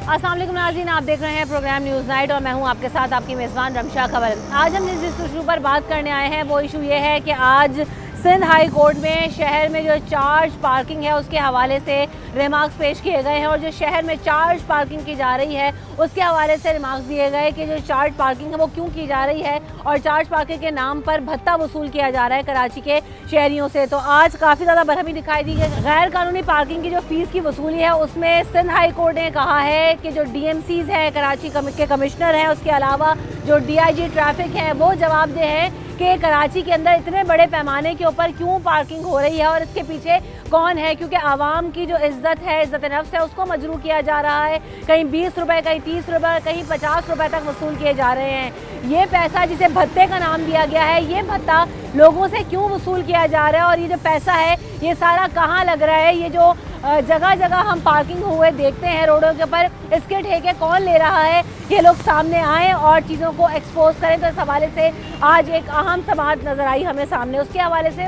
अस्सलाम वालेकुम नाज़रीन, आप देख रहे हैं प्रोग्राम न्यूज़ नाइट और मैं हूं आपके साथ आपकी मेज़बान रमशा खबर। आज हम जिस इशू पर बात करने आए हैं वो इशू ये है कि आज सिंध हाई कोर्ट में शहर में जो चार्ज पार्किंग है उसके हवाले से रिमार्क्स पेश किए गए हैं और जो शहर में चार्ज पार्किंग की जा रही है उसके हवाले से रिमार्क्स दिए गए कि जो चार्ज पार्किंग है वो क्यों की जा रही है और चार्ज पार्किंग के नाम पर भत्ता वसूल किया जा रहा है कराची के शहरियों से। तो आज काफ़ी ज़्यादा बरहमी दिखाई दी है। गैर कानूनी पार्किंग की जो फीस की वसूली है उसमें सिंध हाई कोर्ट ने कहा है कि जो DMCs हैं, कराची के कमिश्नर हैं, उसके अलावा जो DIG ट्रैफिक हैं वो जवाबदेह हैं कि कराची के अंदर इतने बड़े पैमाने के ऊपर क्यों पार्किंग हो रही है और इसके पीछे कौन है, क्योंकि आवाम की जो इज्जत है, इज्जत नफ्स है, उसको मजरू किया जा रहा है। कहीं 20 रुपए, कहीं 30 रुपए, कहीं 50 रुपए तक वसूल किए जा रहे हैं। ये पैसा जिसे भत्ते का नाम दिया गया है, ये भत्ता लोगों से क्यों वसूल किया जा रहा है और ये जो पैसा है ये सारा कहाँ लग रहा है? ये जो जगह जगह हम पार्किंग हुए देखते हैं रोडों के ऊपर, इसके ठेके कौन ले रहा है? ये लोग सामने आए और चीज़ों को एक्सपोज करें। तो इस हवाले से आज एक अहम समाअत नज़र आई हमें सामने। उसके हवाले से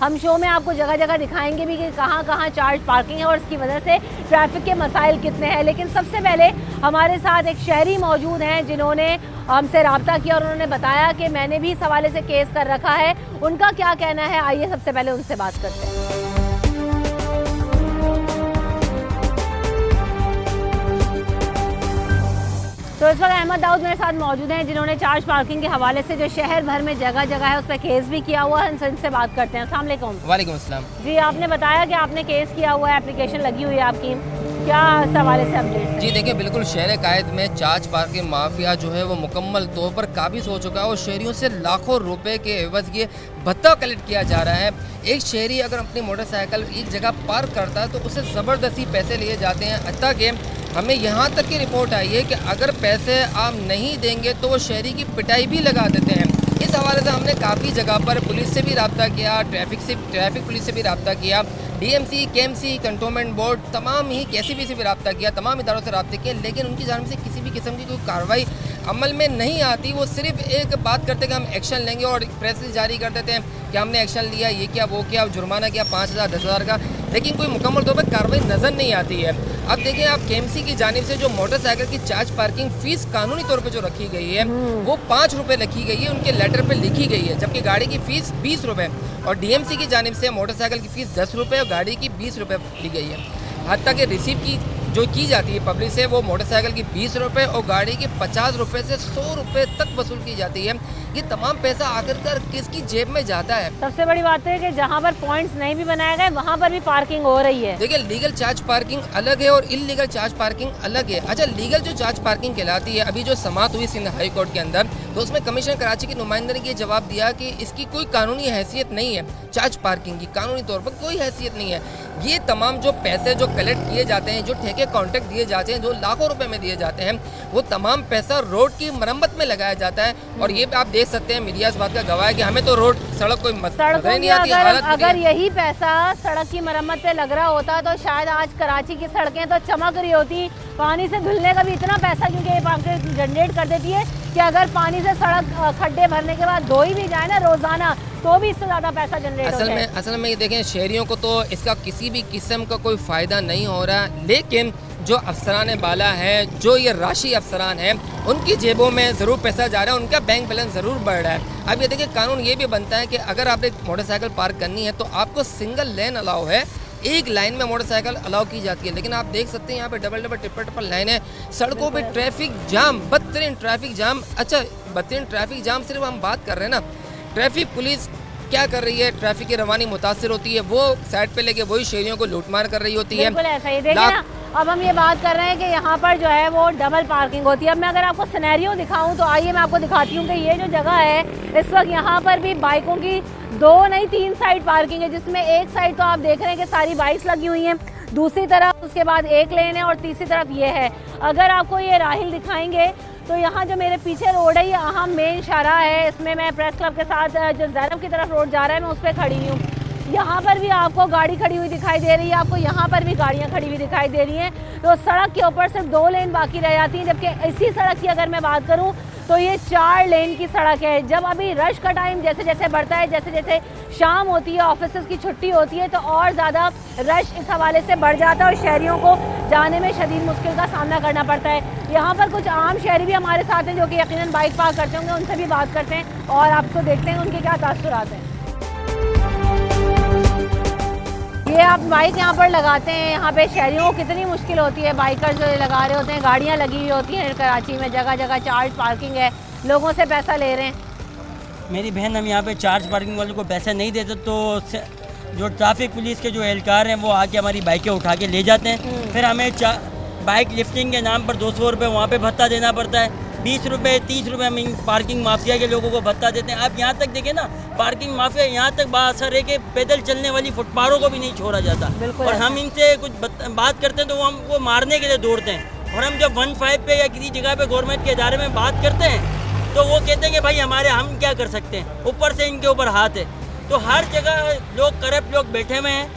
हम शो में आपको जगह जगह दिखाएंगे भी कि कहाँ कहाँ चार्ज पार्किंग है और इसकी वजह से ट्रैफिक के मसाइल कितने हैं। लेकिन सबसे पहले हमारे साथ एक शहरी मौजूद हैं जिन्होंने हमसे रब्ता किया और उन्होंने बताया कि मैंने भी इस हवाले से केस कर रखा है। उनका क्या कहना है, आइए सबसे पहले उनसे बात करते हैं। तो इस वक्त अहमद दाऊद मेरे साथ मौजूद हैं जिन्होंने चार्ज पार्किंग के हवाले से जो शहर भर में जगह जगह है उस पर केस भी किया हुआ है। इनसे बात करते हैं। अस्सलाम वालेकुम। वालेकुम अस्सलाम। जी, आपने बताया कि आपने केस किया हुआ है, एप्लीकेशन लगी हुई है आपकी, क्या इस हवाले से अपडेट? जी देखिए, बिल्कुल शहर कायद में चार्ज पार्किंग माफिया जो है वो मुकम्मल तौर पर काबिज हो चुका है और शहरियों से लाखों रुपए के एवज ये भत्ता कलेक्ट किया जा रहा है। एक शहरी अगर अपनी मोटरसाइकिल एक जगह पार्क करता है तो उससे ज़बरदस्ती पैसे लिए जाते हैं। हत्ता कि हमें यहाँ तक की रिपोर्ट आई है कि अगर पैसे आप नहीं देंगे तो वो शहरी की पिटाई भी लगा देते हैं। इस हवाले से हमने काफ़ी जगह पर पुलिस से भी रब्ता किया, ट्रैफिक पुलिस से भी रब्ता किया, DMC, KMC, कंटोनमेंट बोर्ड, तमाम ही KCB से भी रब्ता किया, तमाम इदारों से रब्ते किए, लेकिन उनकी जानिब से किसी भी किस्म की कोई कार्रवाई अमल में नहीं आती। वो सिर्फ एक बात करते कि हम एक्शन लेंगे और प्रेस रिलीज जारी कर देते हैं कि हमने एक्शन लिया, ये किया, वो किया, जुर्माना किया 5,000 10,000 का, लेकिन कोई मुकम्मल तौर पर कार्रवाई नज़र नहीं आती है। अब देखिए, आप KMC की जानिब से जो मोटरसाइकिल की चार्ज पार्किंग फीस कानूनी तौर पर जो रखी गई है वो 5 रुपये रखी गई है, उनके लेटर पर लिखी गई है, जबकि गाड़ी की फ़ीस 20 रुपये और DMC की जानिब से मोटरसाइकिल की फ़ीस 10 रुपये और गाड़ी की 20 रुपये ली गई है। हत्ता कि रिसीव की जो की जाती है पब्लिक से वो मोटरसाइकिल की 20 रुपये और गाड़ी की 50 रुपये से 100 रुपये तक वसूल की जाती है। ये तमाम पैसा आखिरकार किसकी जेब में जाता है? सबसे बड़ी बात है कि जहाँ पर पॉइंट्स नहीं भी बनाए गए वहाँ पर भी पार्किंग हो रही है। देखिए, लीगल चार्ज पार्किंग अलग है और इलीगल चार्ज पार्किंग अलग है। अच्छा, लीगल जो चार्ज पार्किंग कहलाती है, अभी जो समाअत हुई सिंध हाई कोर्ट के अंदर, तो उसमें कमिश्नर कराची के नुमाइंदे ने ये जवाब दिया कि इसकी कोई कानूनी हैसियत नहीं है। चार्ज पार्किंग की कानूनी तौर पर कोई हैसियत नहीं है। ये तमाम जो पैसे जो कलेक्ट किए जाते हैं, जो ठेके कॉन्ट्रैक्ट दिए जाते हैं, जो लाखों रुपए में दिए जाते हैं, वो तमाम पैसा रोड की मरम्मत में लगाया जाता है। और ये आप देख सकते हैं, मीडिया इस बात का गवाह है कि हमें तो रोड सड़क कोई नहीं आती। अगर यही पैसा सड़क की मरम्मत पे लग रहा होता तो शायद आज कराची की सड़कें तो चमक रही होती। पानी से धुलने का भी इतना पैसा क्योंकि ये पार्क जनरेट कर देती है कि अगर पानी से सड़क खड्डे भरने के बाद धोई भी जाए ना रोजाना तो भी इससे ज़्यादा पैसा जनरेट होता है। असल में ये देखें, शहरियों को तो इसका किसी भी किस्म का कोई फ़ायदा नहीं हो रहा, लेकिन जो अफसरान बाला हैं, जो ये राशि अफसरान हैं, उनकी जेबों में ज़रूर पैसा जा रहा है, उनका बैंक बैलेंस ज़रूर बढ़ रहा है। अब ये देखिए, कानून ये भी बनता है कि अगर आपने मोटरसाइकिल पार्क करनी है तो आपको सिंगल लेन अलाउ है, एक लाइन में मोटरसाइकिल अलाउ की जाती है। लेकिन आप देख सकते हैं यहाँ पे डबल ट्रिपल लाइन है, सड़कों पे ट्रैफिक जाम, बदतरीन ट्रैफिक जाम। अच्छा, बदतरीन ट्रैफिक जाम सिर्फ हम बात कर रहे हैं ना, ट्रैफिक पुलिस क्या कर रही है? ट्रैफिक की रवानी मुतासिर होती है, वो साइड पे लेके वही शहरियों को लूटमार कर रही होती है। ऐसा ही देखिए ना, अब हम ये बात कर रहे हैं कि यहाँ पर जो है वो डबल पार्किंग होती है। अब मैं अगर आपको सिनेरियो दिखाऊं तो आइए मैं आपको दिखाती हूँ कि ये जो जगह है इस वक्त यहाँ पर भी बाइकों की 2 नहीं 3 साइड पार्किंग है, जिसमें एक साइड तो आप देख रहे हैं कि सारी बाइक्स लगी हुई हैं, दूसरी तरफ उसके बाद एक लेन है और तीसरी तरफ ये है। अगर आपको ये राहिल दिखाएंगे तो यहाँ जो मेरे पीछे रोड है ये अहम मेन शाहरा है। इसमें मैं प्रेस क्लब के साथ जो ज़ैनब की तरफ रोड जा रहा है मैं उस पर खड़ी हुई हूँ। यहाँ पर भी आपको गाड़ी खड़ी हुई दिखाई दे रही है, आपको यहाँ पर भी गाड़ियाँ खड़ी हुई दिखाई दे रही हैं। तो सड़क के ऊपर सिर्फ 2 लेन बाकी रह जाती हैं, जबकि इसी सड़क की अगर मैं बात करूँ तो ये 4 लेन की सड़क है। जब अभी रश का टाइम जैसे जैसे बढ़ता है, जैसे जैसे शाम होती है, ऑफिस की छुट्टी होती है, तो और ज़्यादा रश इस हवाले से बढ़ जाता है और शहरियों को जाने में शदीद मुश्किल का सामना करना पड़ता है। यहाँ पर कुछ आम शहरी भी हमारे साथ हैं जो कि यकीनन बाइक पार्क करते होंगे, उनसे भी बात करते हैं और आपको देखते हैं उनके क्या तासुरात हैं। ये आप बाइक यहाँ पर लगाते हैं, यहाँ पे शहरियों को कितनी मुश्किल होती है, बाइकर जो लगा रहे होते हैं, गाड़ियाँ लगी हुई होती हैं कराची में, जगह जगह चार्ज पार्किंग है, लोगों से पैसा ले रहे हैं। मेरी बहन, हम यहाँ पे चार्ज पार्किंग वालों को पैसा नहीं देते तो जो ट्रैफिक पुलिस के जो एहलकार हैं वो आके हमारी बाइकें उठा के ले जाते हैं। फिर हमें बाइक लिफ्टिंग के नाम पर 200 रुपये वहाँ पे भत्ता देना पड़ता है, 20 रुपये 30 रुपये हम इन पार्किंग माफिया के लोगों को भत्ता देते हैं। आप यहाँ तक देखें ना, पार्किंग माफिया यहाँ तक बासर है कि पैदल चलने वाली फुटपाथों को भी नहीं छोड़ा जाता। और हम इनसे कुछ बात करते हैं तो वो हमको मारने के लिए दौड़ते हैं। और हम जब 15 पे या किसी जगह पे गवर्नमेंट के इदारे में बात करते हैं तो वो कहते हैं कि भाई हम क्या कर सकते हैं, ऊपर से इनके ऊपर हाथ है। तो हर जगह लोग करप्ट लोग बैठे हुए हैं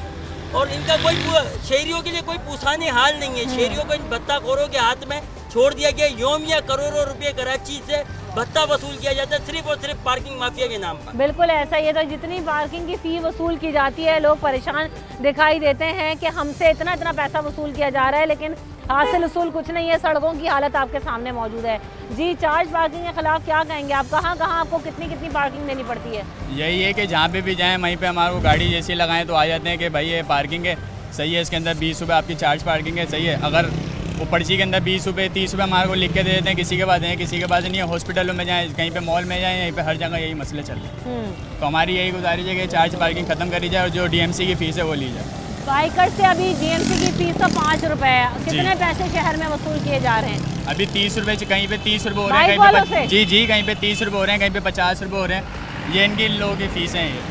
और इनका कोई शहरियों के लिए कोई पूछाने हाल नहीं है। शहरियों को इन भत्ताखोरों के हाथ में छोड़ दिया गया। योमिया करोड़ों रुपए कराची से भत्ता वसूल किया जाता है सिर्फ और सिर्फ पार्किंग माफिया के नाम पर। बिल्कुल ऐसा ही है। तो जितनी पार्किंग की फ़ी वसूल की जाती है, लोग परेशान दिखाई देते हैं कि हमसे इतना इतना पैसा वसूल किया जा रहा है, लेकिन हासिल वसूल कुछ नहीं है। सड़कों की हालत आपके सामने मौजूद है। जी, चार्ज पार्किंग के खिलाफ क्या कहेंगे आप? कहाँ कहाँ आपको कितनी कितनी पार्किंग देनी पड़ती है? यही है कि जहाँ पे भी जाएं वहीं पे हमारे को गाड़ी जैसी लगाएं तो आ जाते हैं कि भाई ये पार्किंग है, सही है, इसके अंदर 20 रुपये आपकी चार्ज पार्किंग है, सही है। अगर वो पर्ची के अंदर 20 रुपये 30 रुपये हमारे को लिख के दे देते हैं, किसी के पास है किसी के पास नहीं है। हॉस्पिटलों में जाएँ, कहीं पे मॉल में जाएँ, यहीं पे हर जगह यही मसले चल रहे हैं। तो हमारी यही गुजारिश है कि चार्ज पार्किंग ख़त्म करी जाए और जो DMC की फ़ीस है वो ली जाए। बाइकर से अभी DMC की फ़ीस तो 5 रुपये है। कितने पैसे शहर में वसूल किए जा रहे हैं? अभी 30 रुपये, कहीं पे 30 रुपये हो रहे हैं, कहीं पे जी कहीं पे 30 रुपये हो रहे हैं, कहीं पे 50 रुपये हो रहे हैं। ये इनकी इन लोगों की फ़ीसें हैं ये।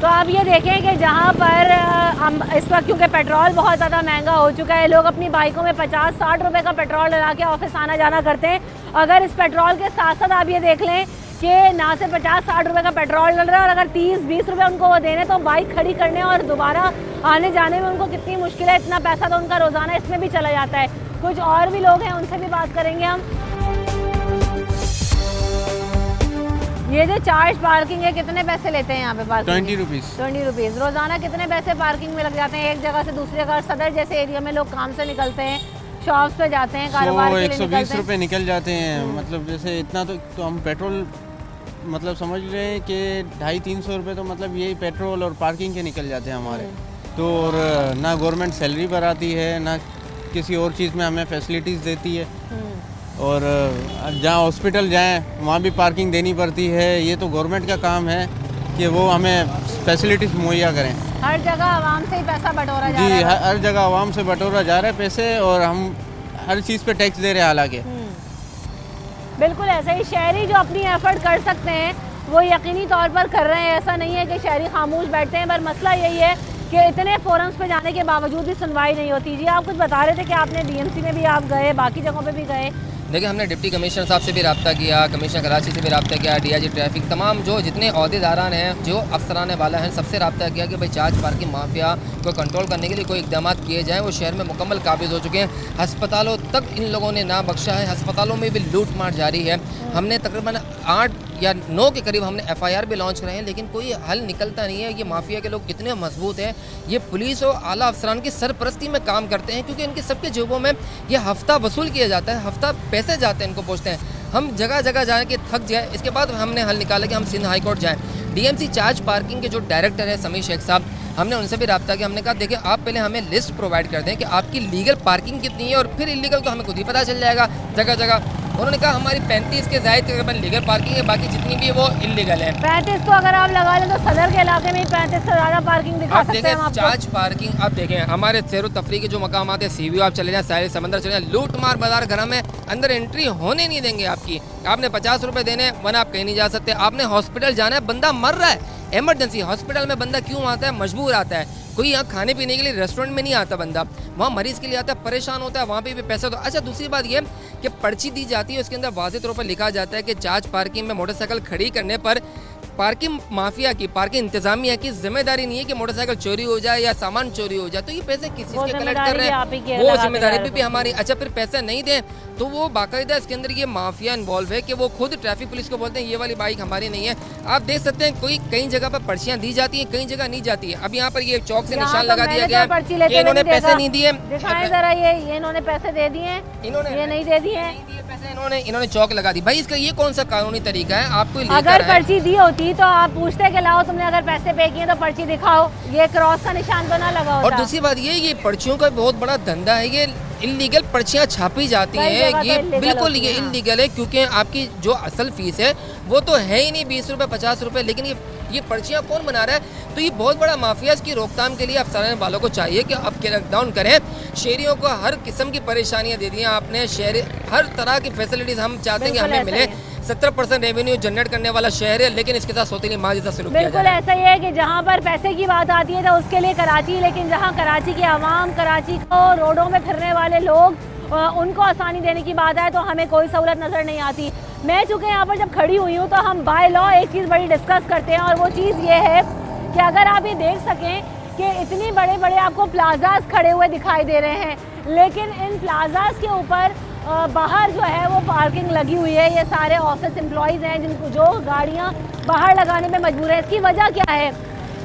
तो आप ये देखें कि जहाँ पर इस वक्त क्योंकि पेट्रोल बहुत ज़्यादा महंगा हो चुका है, लोग अपनी बाइकों में 50-60 रुपये का पेट्रोल डला के ऑफिस आना जाना करते हैं। अगर इस पेट्रोल के साथ साथ आप ये देख लें कि ना से 50-60 रुपये का पेट्रोल डल रहा है और अगर 30-20 रुपये उनको वो देने तो बाइक खड़ी करने और दोबारा आने जाने में उनको कितनी मुश्किल है। इतना पैसा तो उनका रोज़ाना इसमें भी चला जाता है। कुछ और भी लोग हैं, उनसे भी बात करेंगे हम। ये जो चार्ज पार्किंग है, कितने पैसे लेते हैं यहाँ पे पार्किंग? 20 रुपीज़। 20 रुपीज़। रोज़ाना कितने पैसे पार्किंग में लग जाते हैं? एक जगह से दूसरी जगह, सदर जैसे एरिया में लोग काम से निकलते हैं, शॉप्स पे जाते हैं, कारोबार के लिए निकलते हैं। 120 रुपये निकल जाते हैं। मतलब जैसे इतना तो हम पेट्रोल मतलब समझ रहे हैं कि 250-300 रुपये तो मतलब यही पेट्रोल और पार्किंग के निकल जाते हैं हमारे। तो और ना गवर्नमेंट सैलरी पर आती है, ना किसी और चीज़ में हमें फैसिलिटीज़ देती है। और जहाँ हॉस्पिटल जाएं वहाँ भी पार्किंग देनी पड़ती है। ये तो गवर्नमेंट का काम है कि वो हमें फैसिलिटीज़ मुहैया करें। हर जगह आवाम से ही पैसा बटोरा जा रहा है। जी, हर जगह आवाम से बटोरा जा रहा है पैसे और हम हर चीज़ पे टैक्स दे रहे हैं हालांकि। बिल्कुल ऐसा ही। शहरी जो अपनी एफर्ट कर सकते हैं वो यकीनी तौर पर कर रहे हैं। ऐसा नहीं है कि शहरी खामोश बैठते हैं, पर मसला यही है कि इतने फोरम्स पे जाने के बावजूद भी सुनवाई नहीं होती। जी, आप कुछ बता रहे थे कि आपने DMC में भी आप गए, बाकी जगहों पे भी गए। देखिए, हमने डिप्टी कमिश्नर साहब से भी रब्ता किया, कमिश्नर कराची से भी रब्ता किया, DIG ट्रैफिक, तमाम जो जितने अहदेदारान हैं, जो अफसरान वाला हैं, सबसे रब्ता किया कि भाई चार्ज पार्किंग माफिया को कंट्रोल करने के लिए कोई इकदाम किए जाएँ। वो शहर में मुकम्मल काबिज हो चुके हैं। अस्पतालों तक इन लोगों ने ना बख्शा है, अस्पतालों में भी लूट मार जारी है। हमने तकरीबन 8 या 9 के करीब हमने FIR भी लॉन्च कराए हैं, लेकिन कोई हल निकलता नहीं है। ये माफिया के लोग कितने मजबूत हैं। ये पुलिस और आला अफसरान की सरपरस्ती में काम करते हैं, क्योंकि इनके सबके जेबों में ये हफ्ता वसूल किया जाता है, हफ्ता पैसे जाते हैं इनको पहुँचते हैं। हम जगह जगह जाए कि थक जाए। इसके बाद हमने हल निकाला कि हम सिंध हाई कोर्ट जाएँ। DMC चार्ज पार्किंग के जो डायरेक्टर है समीर शेख साहब, हमने उनसे भी रब्ता किया। हमने कहा देखिए, आप पहले हमें लिस्ट प्रोवाइड कर दें कि आपकी लीगल पार्किंग कितनी है, और फिर इलीगल तो हमें खुद ही पता चल जाएगा जगह जगह। उन्होंने कहा हमारी 35 के ज़ायद तकरीबन लीगल पार्किंग है, बाकी जितनी भी है वो इलीगल है। 35 तो अगर आप लगा लें तो सदर के इलाके में 35 से ज़्यादा पार्किंग दिखा आप सकते हैं। देखें चार्ज पार्किंग, आप देखें हमारे सैर तफरी के जो मकाम आते हैं, CVO आप चले जाएँ, साहिल समंदर चले जाएँ, लूट मार बाजार घर में अंदर एंट्री होने नहीं देंगे आपकी। आपने 50 रुपये देने, वरना आप कहीं नहीं जा सकते। आपने हॉस्पिटल जाना है, बंदा मर रहा है, इमरजेंसी हॉस्पिटल में बंदा क्यों आता है? मजबूर आता है। कोई यहाँ खाने पीने के लिए रेस्टोरेंट में नहीं आता बंदा, वहाँ मरीज़ के लिए आता है, परेशान होता है, वहाँ पे भी पैसा तो। अच्छा, दूसरी बात ये कि पर्ची दी जाती है, उसके अंदर वाज़ेह तौर पर लिखा जाता है कि चार्ज पार्किंग में मोटरसाइकिल खड़ी करने पर पार्किंग माफिया की, पार्किंग इंतजामिया की जिम्मेदारी नहीं है कि मोटरसाइकिल चोरी हो जाए या सामान चोरी हो जाए। तो ये पैसे किसी के कलेक्ट कर रहे हैं, वो जिम्मेदारी भी हमारी। अच्छा, फिर पैसे नहीं दें तो वो बाकायदा इसके अंदर ये माफिया इन्वॉल्व है कि वो खुद ट्रैफिक पुलिस को बोलते हैं ये वाली बाइक हमारी नहीं है। आप देख सकते हैं कोई कई जगह पर पर्चियां दी जाती हैं, कई जगह नहीं जाती है। अब यहाँ पर ये चौक से निशान लगा दिया गया है कि इन्होंने पैसे नहीं दिए। दिखाएं जरा, ये इन्होंने पैसे दे दिए, इन्होंने ये नहीं दे दिए पैसे, इन्होंने चौक लगा दी। भाई इसका ये कौन सा कानूनी तरीका है? आपको अगर पर्ची दी होती तो आप पूछते कि लाओ तुमने अगर पैसे पे किए तो पर्ची दिखाओ, ये क्रॉस का निशान तो ना लगा होता। और दूसरी बात ये पर्चियों का बहुत बड़ा धंधा है, ये इलीगल पर्चियां छापी जाती हैं, ये बिल्कुल ये इलीगल है क्योंकि आपकी जो असल फीस है वो तो है ही नहीं 20 रुपये 50 रुपये, लेकिन ये पर्चियां कौन बना रहा है? तो ये बहुत बड़ा माफिया। इसकी रोकथाम के लिए अफसरान वालों को चाहिए कि अब क्रैकडाउन करें। शहरियों को हर किस्म की परेशानियां दे दी हैं आपने, शहर हर तरह की फैसिलिटीज हम चाहते हैं कि हमें मिले। 70% रेवेन्यू जनरेट करने वाला शहर है, लेकिन इसके साथ सौतेली माँ जैसा सलूक किया जा रहा है। बिल्कुल ऐसा ही है कि जहाँ पर पैसे की बात आती है तो उसके लिए कराची, लेकिन जहाँ कराची की आवाम, कराची को रोडों में फिरने वाले लोग, उनको आसानी देने की बात है तो हमें कोई सहूलत नज़र नहीं आती। मैं चूँकि यहाँ पर जब खड़ी हुई हूँ तो हम बाय लॉ एक चीज़ बड़ी डिस्कस करते हैं, और वो चीज़ ये है कि अगर आप ये देख सकें कि इतनी बड़े बड़े आपको प्लाजाज खड़े हुए दिखाई दे रहे हैं, लेकिन इन प्लाजाज के ऊपर बाहर जो है वो पार्किंग लगी हुई है। ये सारे ऑफिस एम्प्लॉयज़ हैं जिनको जो गाड़ियाँ बाहर लगाने में मजबूर है। इसकी वजह क्या है?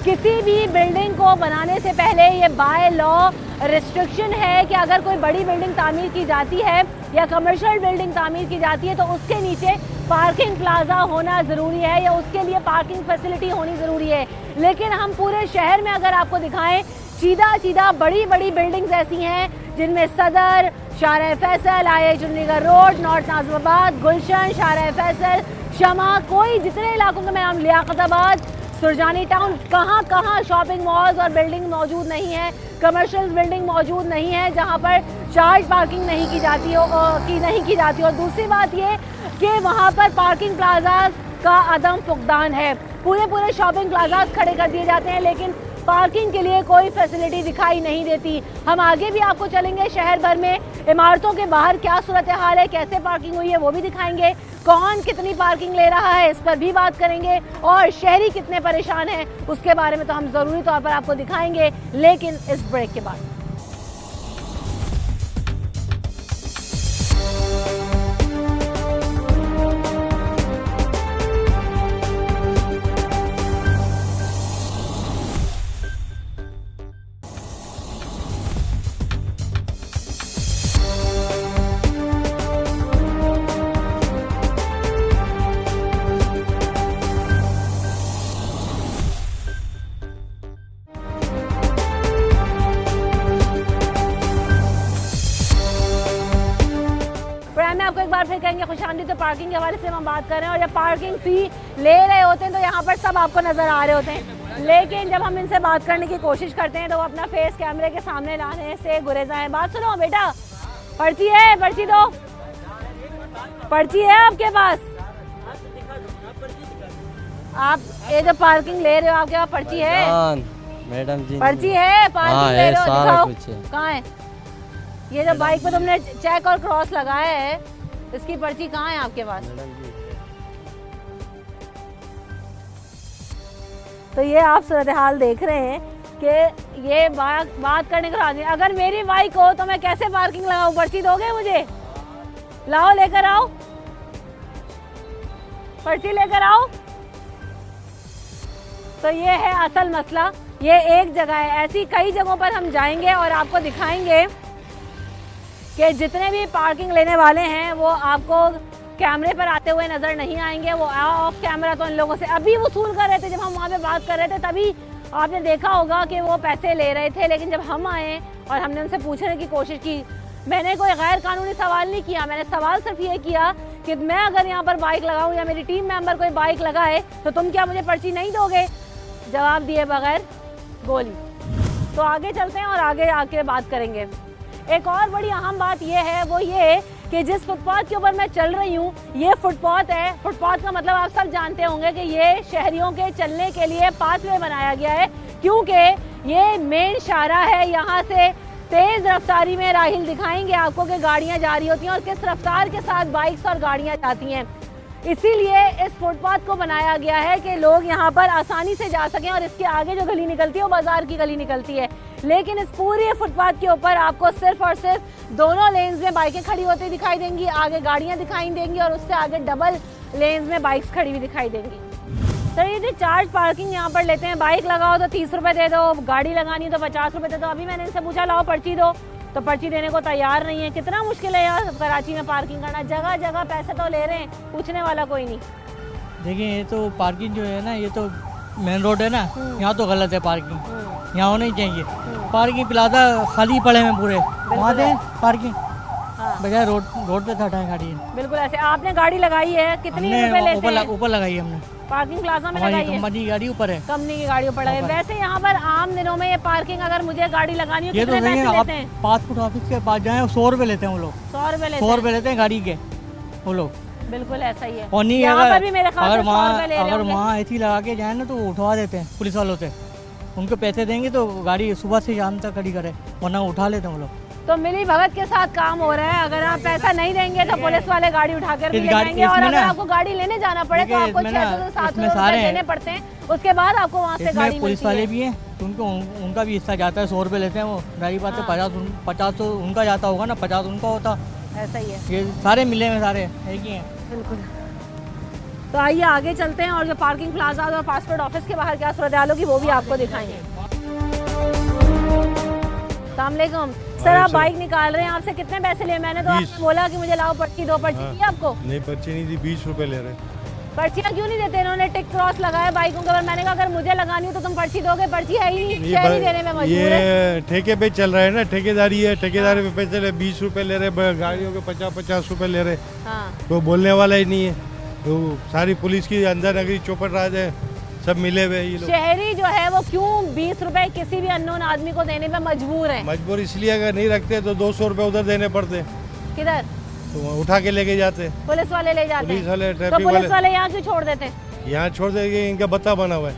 किसी भी बिल्डिंग को बनाने से पहले ये बाय लॉ रिस्ट्रिक्शन है कि अगर कोई बड़ी बिल्डिंग तामीर की जाती है या कमर्शियल बिल्डिंग तामीर की जाती है तो उसके नीचे पार्किंग प्लाजा होना ज़रूरी है या उसके लिए पार्किंग फैसिलिटी होनी ज़रूरी है। लेकिन हम पूरे शहर में अगर आपको दिखाएं, सीधा बड़ी बड़ी बिल्डिंग्स ऐसी हैं जिनमें सदर, शाहरा फैसल, आई चंडीगढ़ रोड, नॉर्थ नाज़िमाबाद, गुलशन, शाहरा फैसल, शमा, कोई जितने इलाकों के नाम, लियाकताबाद, सुरजानी टाउन, कहाँ शॉपिंग मॉल्स और बिल्डिंग मौजूद नहीं है, कमर्शियल बिल्डिंग मौजूद नहीं है जहाँ पर चार्ज पार्किंग नहीं की जाती हो। और दूसरी बात ये कि वहाँ पर पार्किंग प्लाजाज का अदम फुकदान है। पूरे शॉपिंग प्लाजाज खड़े कर दिए जाते हैं, लेकिन पार्किंग के लिए कोई फैसिलिटी दिखाई नहीं देती। हम आगे भी आपको चलेंगे, शहर भर में इमारतों के बाहर क्या सूरत हाल है, कैसे पार्किंग हुई है वो भी दिखाएंगे, कौन कितनी पार्किंग ले रहा है इस पर भी बात करेंगे, और शहरी कितने परेशान हैं उसके बारे में तो हम ज़रूरी तौर पर आपको दिखाएंगे, लेकिन इस ब्रेक के बाद। आपको एक बार फिर कहेंगे खुशामदीद। तो पार्किंग के हवाले से हम बात कर रहे हैं, और जब पार्किंग फ़ी ले रहे होते हैं तो यहाँ पर सब आपको नज़र आ रहे होते हैं, लेकिन जब हम इनसे बात करने की कोशिश करते हैं तो वो अपना फेस कैमरे के सामने लाने से गुरेज़ा है। बात सुनो बेटा, पर्ची है, पर्ची दो, पर्ची है आपके पास? आप ये जो पार्किंग ले रहे हो आपके पास पर्ची है? मैडम जी पर्ची है, पार्किंग ले रहे हो, दिखाओ कहाँ है। ये जो बाइक पे तुमने चेक और क्रॉस लगाया है, इसकी पर्ची कहाँ है आपके पास? तो ये आप सूरत हाल देख रहे हैं कि ये बात करने का राजी। अगर मेरी बाइक हो तो मैं कैसे पार्किंग लगाऊं? पर्ची दोगे मुझे? लाओ, लेकर आओ, पर्ची लेकर आओ। तो ये है असल मसला, ये एक जगह है, ऐसी कई जगहों पर हम जाएंगे और आपको दिखाएंगे कि जितने भी पार्किंग लेने वाले हैं वो आपको कैमरे पर आते हुए नज़र नहीं आएंगे। वो ऑफ कैमरा तो इन लोगों से अभी वसूल कर रहे थे, जब हम वहाँ पे बात कर रहे थे तभी आपने देखा होगा कि वो पैसे ले रहे थे। लेकिन जब हम आए और हमने उनसे पूछने की कोशिश की, मैंने कोई गैर कानूनी सवाल नहीं किया, मैंने सवाल सिर्फ ये किया कि मैं अगर यहाँ पर बाइक लगाऊँ या मेरी टीम मेंबर कोई बाइक लगाए तो तुम क्या मुझे पर्ची नहीं दोगे? जवाब दिए बगैर गोली। तो आगे चलते हैं और आगे आके बात करेंगे। एक और बड़ी अहम बात यह है, वो ये कि जिस फुटपाथ के ऊपर मैं चल रही हूँ ये फुटपाथ है। फुटपाथ का मतलब आप सब जानते होंगे कि ये शहरियों के चलने के लिए पाथवे बनाया गया है, क्योंकि ये मेन शाहरा है। यहाँ से तेज़ रफ्तारी में राहिल दिखाएंगे आपको कि गाड़ियाँ जा रही होती हैं और किस रफ्तार के साथ बाइक्स और गाड़ियाँ जाती हैं। इसीलिए इस फुटपाथ को बनाया गया है कि लोग यहाँ पर आसानी से जा सकें, और इसके आगे जो गली निकलती है वो बाज़ार की गली निकलती है। लेकिन इस पूरे फुटपाथ के ऊपर आपको सिर्फ और सिर्फ दोनों लेन्स में बाइकें खड़ी होती दिखाई देंगी, आगे गाड़ियां दिखाई देंगी और उससे आगे डबल लेन्स में बाइक्स खड़ी हुई दिखाई देंगी। सर ये जो चार्ज पार्किंग यहाँ पर लेते हैं, बाइक लगाओ तो 30 रुपये दे दो, गाड़ी लगानी है तो 50 रुपये दे दो। अभी मैंने इनसे पूछा लाओ पर्ची दो, तो पर्ची देने को तैयार नहीं है। कितना मुश्किल है यार कराची में पार्किंग करना, जगह जगह पैसे तो ले रहे हैं, पूछने वाला कोई नहीं। देखिए ये तो पार्किंग जो है ना, ये तो मेन रोड है ना, यहाँ तो गलत है पार्किंग, यहाँ होनी चाहिए। पार्किंग प्लाजा खाली पड़े हैं पूरे, वहाँ दे पार्किंग, बजाय रोड पे हटाएं गाड़ी। बिल्कुल ऐसे। आपने गाड़ी लगाई है, कितनी रुपए लेते हैं? ऊपर लगाई है हमने, पार्किंग प्लाजा में लगाई है। कंपनी की गाड़ी ऊपर है, कंपनी की गाड़ी ऊपर है। वैसे यहाँ पर आम दिनों में ये पार्किंग अगर मुझे गाड़ी लगानी हो ये कितने तो पैसे आप लेते हैं? पासपोर्ट ऑफिस के पास जाए 100 रुपये लेते हैं वो लोग, 100 रुपये लेते 100 हैं। रुपये लेते हैं गाड़ी के वो लोग। बिल्कुल ऐसा ही है। और नहीं यहाँ पर भी मेरे ख्याल से 100 रुपये ले रहे अगर होंगे। वहाँ ऐसी लगा के जाए ना तो वो उठवा देते हैं पुलिस वालों से, उनको पैसे देंगे तो गाड़ी सुबह से शाम तक खड़ी करे, वरना उठा लेते हैं वो लोग। तो मिली भगत के साथ काम हो रहा है। अगर आप पैसा नहीं देंगे तो पुलिस वाले गाड़ी उठाकर भी ले गाड़ी- जाएंगे, और इसमें अगर ना- आपको गाड़ी लेने जाना पड़े तो आपको इसमें ना- 600 से 700 इसमें रुपये सारे देने पड़ते हैं, उसके बाद आपको वहाँ से गाड़ी इसमें पुलिस मिलती वाले है। भी हैं तो उनका भी हिस्सा जाता है, 100 रुपये लेते हैं वो, जारी बात है। हाँ। 50 तो उनका जाता होगा ना, 50 उनका होता। ऐसा ही है। ये सारे मिले हैं, सारे एक ही हैं। बिल्कुल। तो आइए आगे चलते हैं और जो पार्किंग प्लाजा और पासपोर्ट ऑफिस के बाहर क्या सूरत हाल होगी वो भी आपको दिखाएंगे। अस्सलामुअलैकुम सर, आप बाइक निकाल रहे हैं, आपसे कितने पैसे लिए? मैंने तो आपको बोला कि मुझे लाओ पर्ची दो, पर्ची दी आपको? नहीं पर्ची नहीं दी, 20 रुपए ले रहे। पर्चियाँ क्यों नहीं देते? इन्होंने टिक क्रॉस लगाया बाइकों के ऊपर। मैंने कहा अगर मुझे लगानी हो तो तुम पर्ची दोगे, पर्ची है ही नहीं, शहरी देने में मजबूर है। ये ठेके पे चल रहा है ना, ठेकेदारी है, ठेकेदारी पे पैसे ले 20 रुपए ले रहे, गाड़ियों के 50-50 रुपए ले रहे, हाँ तो बोलने वाला ही नहीं है। तो सारी पुलिस की अंदर नगरी चौपट राज है, सब मिले हुए ये लोग। शहरी जो है वो क्यों 20 रुपए किसी भी अननोन आदमी को देने पे मजबूर है? मजबूर इसलिए अगर नहीं रखते तो 200 रुपए उधर देने पड़ते, किधर? तो वहाँ उठा के लेके जाते पुलिस वाले ले जाते पुलिस हैं। वाले, तो ट्रैफिक पुलिस वाले। वाले यहाँ क्यों छोड़ देते हैं? यहाँ छोड़ देंगे, इनका बत्ता बना हुआ है।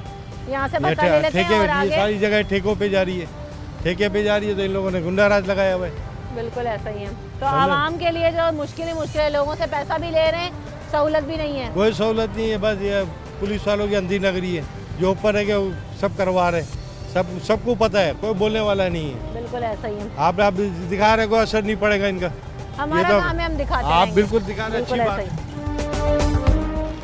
यहाँ से ये पता ले लेते हैं ठेके और ये आगे। सारी जगह ठेकों पे जा रही है, ठेके पे जा रही है, तो इन लोगों ने गुंडा राज लगाया हुआ है। बिल्कुल ऐसा ही है। तो आवाम के लिए जो मुश्किल लोगों से पैसा भी ले रहे हैं, सहूलत भी नहीं है। कोई सहूलत नहीं है, बस ये पुलिस वालों की अंधी नगरी है, जो ऊपर है कि वो सब करवा रहे, सबको पता है, कोई बोलने वाला नहीं है। बिल्कुल ऐसा ही है। आप दिखा रहे, कोई असर नहीं पड़ेगा इनका। हमारा ये तो काम है, हम दिखाते आप रहेंगे। बिल्कुल दिखा रहे, अच्छी बिल्कुल बात ऐसा है।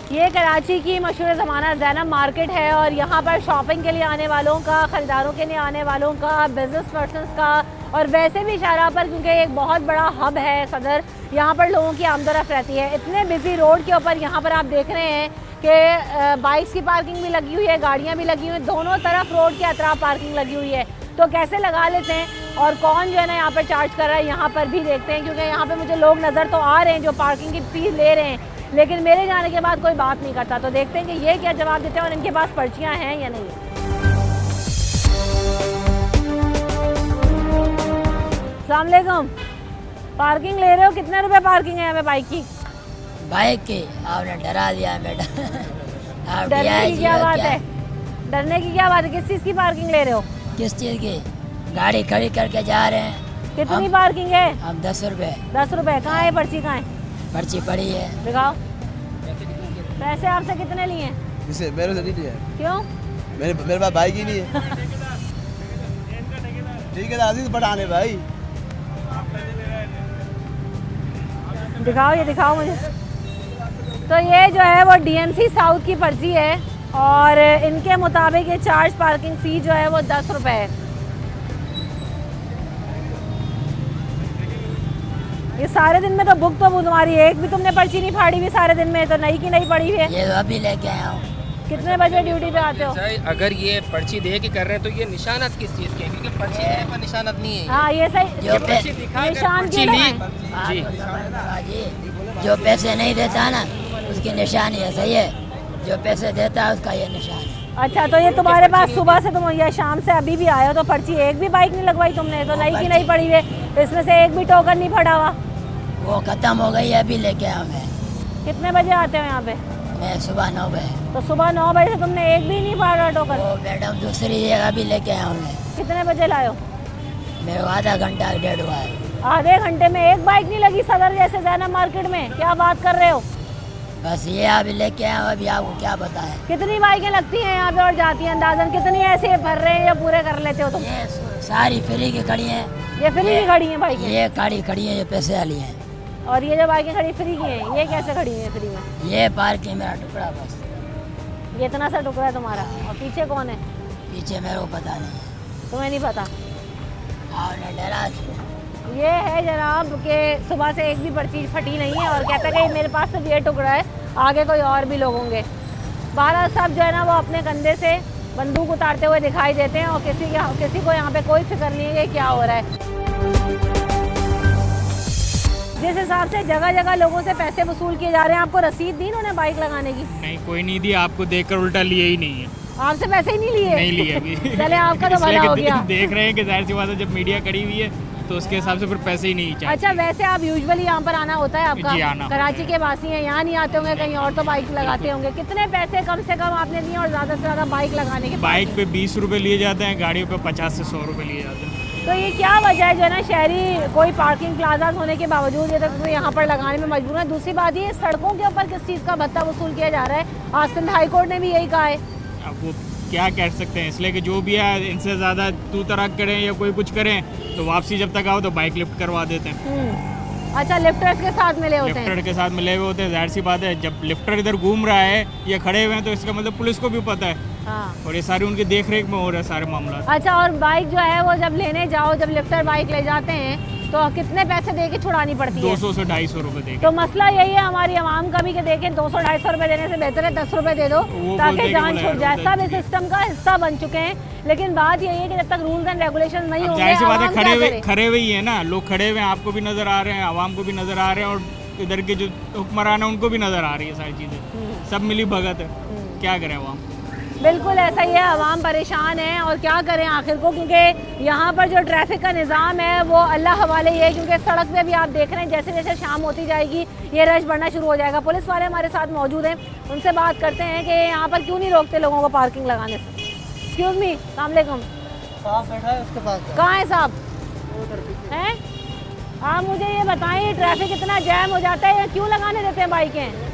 ही। ये कराची की मशहूर ज़माना ज़ैनब मार्केट है और यहाँ पर शॉपिंग के लिए आने वालों का, ख़रीदारों के लिए आने वालों का, बिजनेस पर्सनस का और वैसे भी शाहराह पर, क्योंकि एक बहुत बड़ा हब है सदर, यहाँ पर लोगों की आमदोरफ्त रहती है। इतने बिजी रोड के ऊपर यहाँ पर आप देख रहे हैं कि बाइक्स की पार्किंग भी लगी हुई है, गाड़ियाँ भी लगी हुई हैं, दोनों तरफ रोड के अतराफ पार्किंग लगी हुई है। तो कैसे लगा लेते हैं और कौन जो है ना यहाँ पर चार्ज कर रहा है, यहाँ पर भी देखते हैं, क्योंकि यहाँ पे मुझे लोग नज़र तो आ रहे हैं जो पार्किंग की फीस ले रहे हैं, लेकिन मेरे जाने के बाद कोई बात नहीं करता। तो देखते हैं कि ये क्या जवाब देते हैं और इनके पास पर्चियाँ हैं या नहीं। अस्सलाम वालेकुम, पार्किंग ले रहे हो? कितने रुपए पार्किंग है यहाँ पे बाइक की? बाइक की आपने डरा दिया है मैडम। आप डरने की DIG क्या हो बात क्या? है? डरने की क्या बात है? किस चीज़ की पार्किंग ले रहे हो? किस चीज़ की? गाड़ी खड़ी करके जा रहे हैं कितनी पार्किंग है? हम 10 रुपए। 10 रुपए। कहाँ है पर्ची, कहाँ है? पर्ची पड़ी है। दिखाओ। पैसे आपसे कितने लिए? इसे मेरे से नहीं लिया, क्यों? मेरे पास बाइक ही नहीं है। ठीक है आजीज बढ़ाने भाई, दिखाओ, ये दिखाओ मुझे। तो ये जो है वो DMC साउथ की पर्ची है और इनके मुताबिक ये चार्ज पार्किंग फ़ी जो है वो 10 रुपए है। ये सारे दिन में तो बुक तो तुम्हारी एक भी तुमने पर्ची नहीं फाड़ी हुई सारे दिन में, तो नई की नई पड़ी हुई है। ये अभी लेके आया हूँ। कितने बजे ड्यूटी पे आते हो? अगर ये पर्ची दे के कर रहे हैं तो ये निशानत किस चीज़ की है? क्योंकि पर्ची देने पर निशानत नहीं है। हाँ ये सही। जो पे- निशान पर्ची क्यों ली लगाएं? जी, जो पैसे नहीं देता ना उसकी निशानी है, सही है। जो पैसे देता है उसका ये निशान है। अच्छा, तो ये तुम्हारे पास सुबह से तुम या शाम से अभी भी आए हो तो पर्ची एक भी बाइक नहीं लगवाई तुमने? तो नई की नई पड़ी हुई है, इसमें से एक भी टोकन नहीं फटा हुआ। वो ख़त्म हो गई है, अभी लेके आया मैं। कितने बजे आते हो यहाँ पे? मैं सुबह 9 बजे। तो सुबह 9 बजे से तुमने एक भी नहीं फाड़ा टोकन? वो मैडम दूसरी जगह भी लेके आया हूँ मैं। कितने बजे लाए हो? मेरे को आधा घंटा डेढ़ हुआ है। आधे घंटे में एक बाइक नहीं लगी सदर जैसे ज़ैनब मार्केट में? क्या बात कर रहे हो? बस ये अभी लेके आया हूँ, अभी आपको क्या बताएं। कितनी बाइकें लगती हैं यहाँ पे और जाती हैं अंदाजन कितनी? ऐसे भर रहे हैं या पूरे कर लेते हो तुम? ये सारी फ्री की खड़ी हैं। ये फ्री की खड़ी हैं बाइकें? ये गाड़ी खड़ी है, ये पैसे वाली हैं। और ये जो बाइकें खड़ी फ्री की हैं, ये कैसे खड़ी हैं फ्री में? ये पार्किंग मेरा टुकड़ा बस। ये इतना सा टुकड़ा है तुम्हारा, और पीछे कौन है? पीछे मेरे को पता नहीं है। तुम्हें नहीं पता? हाँ डरा। ये है जनाब कि सुबह से एक भी पर्ची फटी नहीं है और कहता है कि मेरे पास सिर्फ ये टुकड़ा है, आगे कोई और भी लोग होंगे। 12 सब जो है ना वो अपने कंधे से बंदूक उतारते हुए दिखाई देते हैं और किसी को यहाँ पे कोई फिक्र नहीं है कि क्या हो रहा है। जिस हिसाब से जगह जगह लोगों से पैसे वसूल किए जा रहे हैं, आपको रसीद दी उन्होंने बाइक लगाने की? नहीं, कोई नहीं दी, आपको देखकर उल्टा लिए ही नहीं है। आपसे पैसे ही नहीं लिए? नहीं लिए अभी। चले आपका तो भला हो गया। देख रहे हैं कि जाहिर सी बात है जब मीडिया खड़ी हुई है तो उसके हिसाब से फिर पैसे ही नहीं चाहिए। अच्छा, वैसे आप यूजुअली यहाँ पर आना होता है आपका? जी, आना। कराची के वासी हैं, यहाँ नहीं आते होंगे, कहीं और तो बाइक लगाते होंगे। कितने पैसे कम से कम आपने दिए और ज़्यादा से ज़्यादा बाइक लगाने के? बाइक पे 20 रुपए लिए जाते हैं, गाड़ियों पे 50 से 100 रुपए लिए जाते हैं। तो ये क्या वजह है जो है ना शहरी कोई पार्किंग प्लाजा होने के बावजूद ये तक तो यहाँ पर लगाने में मजबूर है? दूसरी बात ये सड़कों के ऊपर किस चीज़ का भत्ता वसूल किया जा रहा है? आज सिंध हाई कोर्ट ने भी यही कहा है। अब वो क्या कह सकते हैं, इसलिए कि जो भी है इनसे ज़्यादा तू तराक करें या कोई कुछ करें तो वापसी जब तक आओ तो बाइक लिफ्ट करवा देते हैं। अच्छा, लिफ्टर्स के साथ मिले होते हैं? लिफ्टर के साथ मिले हुए होते हैं। जाहिर सी बात है जब लिफ्टर इधर घूम रहा है या खड़े हुए हैं तो इसका मतलब पुलिस को भी पता है। हाँ। और ये सारी उनकी देख रेख में हो रहा है सारे मामला। अच्छा, और बाइक जो है वो जब लेने जाओ, जब लिफ्टर बाइक ले जाते हैं तो कितने पैसे दे के छुड़ानी पड़ती है? 200 से 250 रुपए देंगे। तो मसला यही है हमारी आवाम का भी कि देखें 200-250 रुपए देने से बेहतर है 10 रुपए दे दो ताकि जान छूट जाए। सब इस सिस्टम का हिस्सा बन चुके हैं, लेकिन बात यही है कि जब तक रूल्स एंड रेगुलेशन नहीं होंगे, जाहिर सी बात है आवाम खड़े हुए ही है ना, लोग खड़े हुए हैं, आपको भी नजर आ रहे हैं, आवाम को भी नजर आ रहे हैं और इधर के जो हुक्मरान है उनको भी नजर आ रही है सारी चीजें। सब मिली भगत है, क्या करें आवाम? बिल्कुल ऐसा ही है, आवाम परेशान है और क्या करें आखिर को, क्योंकि यहाँ पर जो ट्रैफिक का निज़ाम है वो अल्लाह हवाले ही है। क्योंकि सड़क पे भी आप देख रहे हैं जैसे जैसे शाम होती जाएगी ये रश बढ़ना शुरू हो जाएगा। पुलिस वाले हमारे साथ मौजूद हैं, उनसे बात करते हैं कि यहाँ पर क्यों नहीं रोकते लोगों को पार्किंग लगाने से। एक्सक्यूज़ मी, अस्सलाम वालेकुम। साहब बैठा है उसके पास। कहाँ है साहब? हैं? आप मुझे ये बताएं, ट्रैफिक इतना जैम हो जाता है, क्यों लगाने देते हैं बाइकें?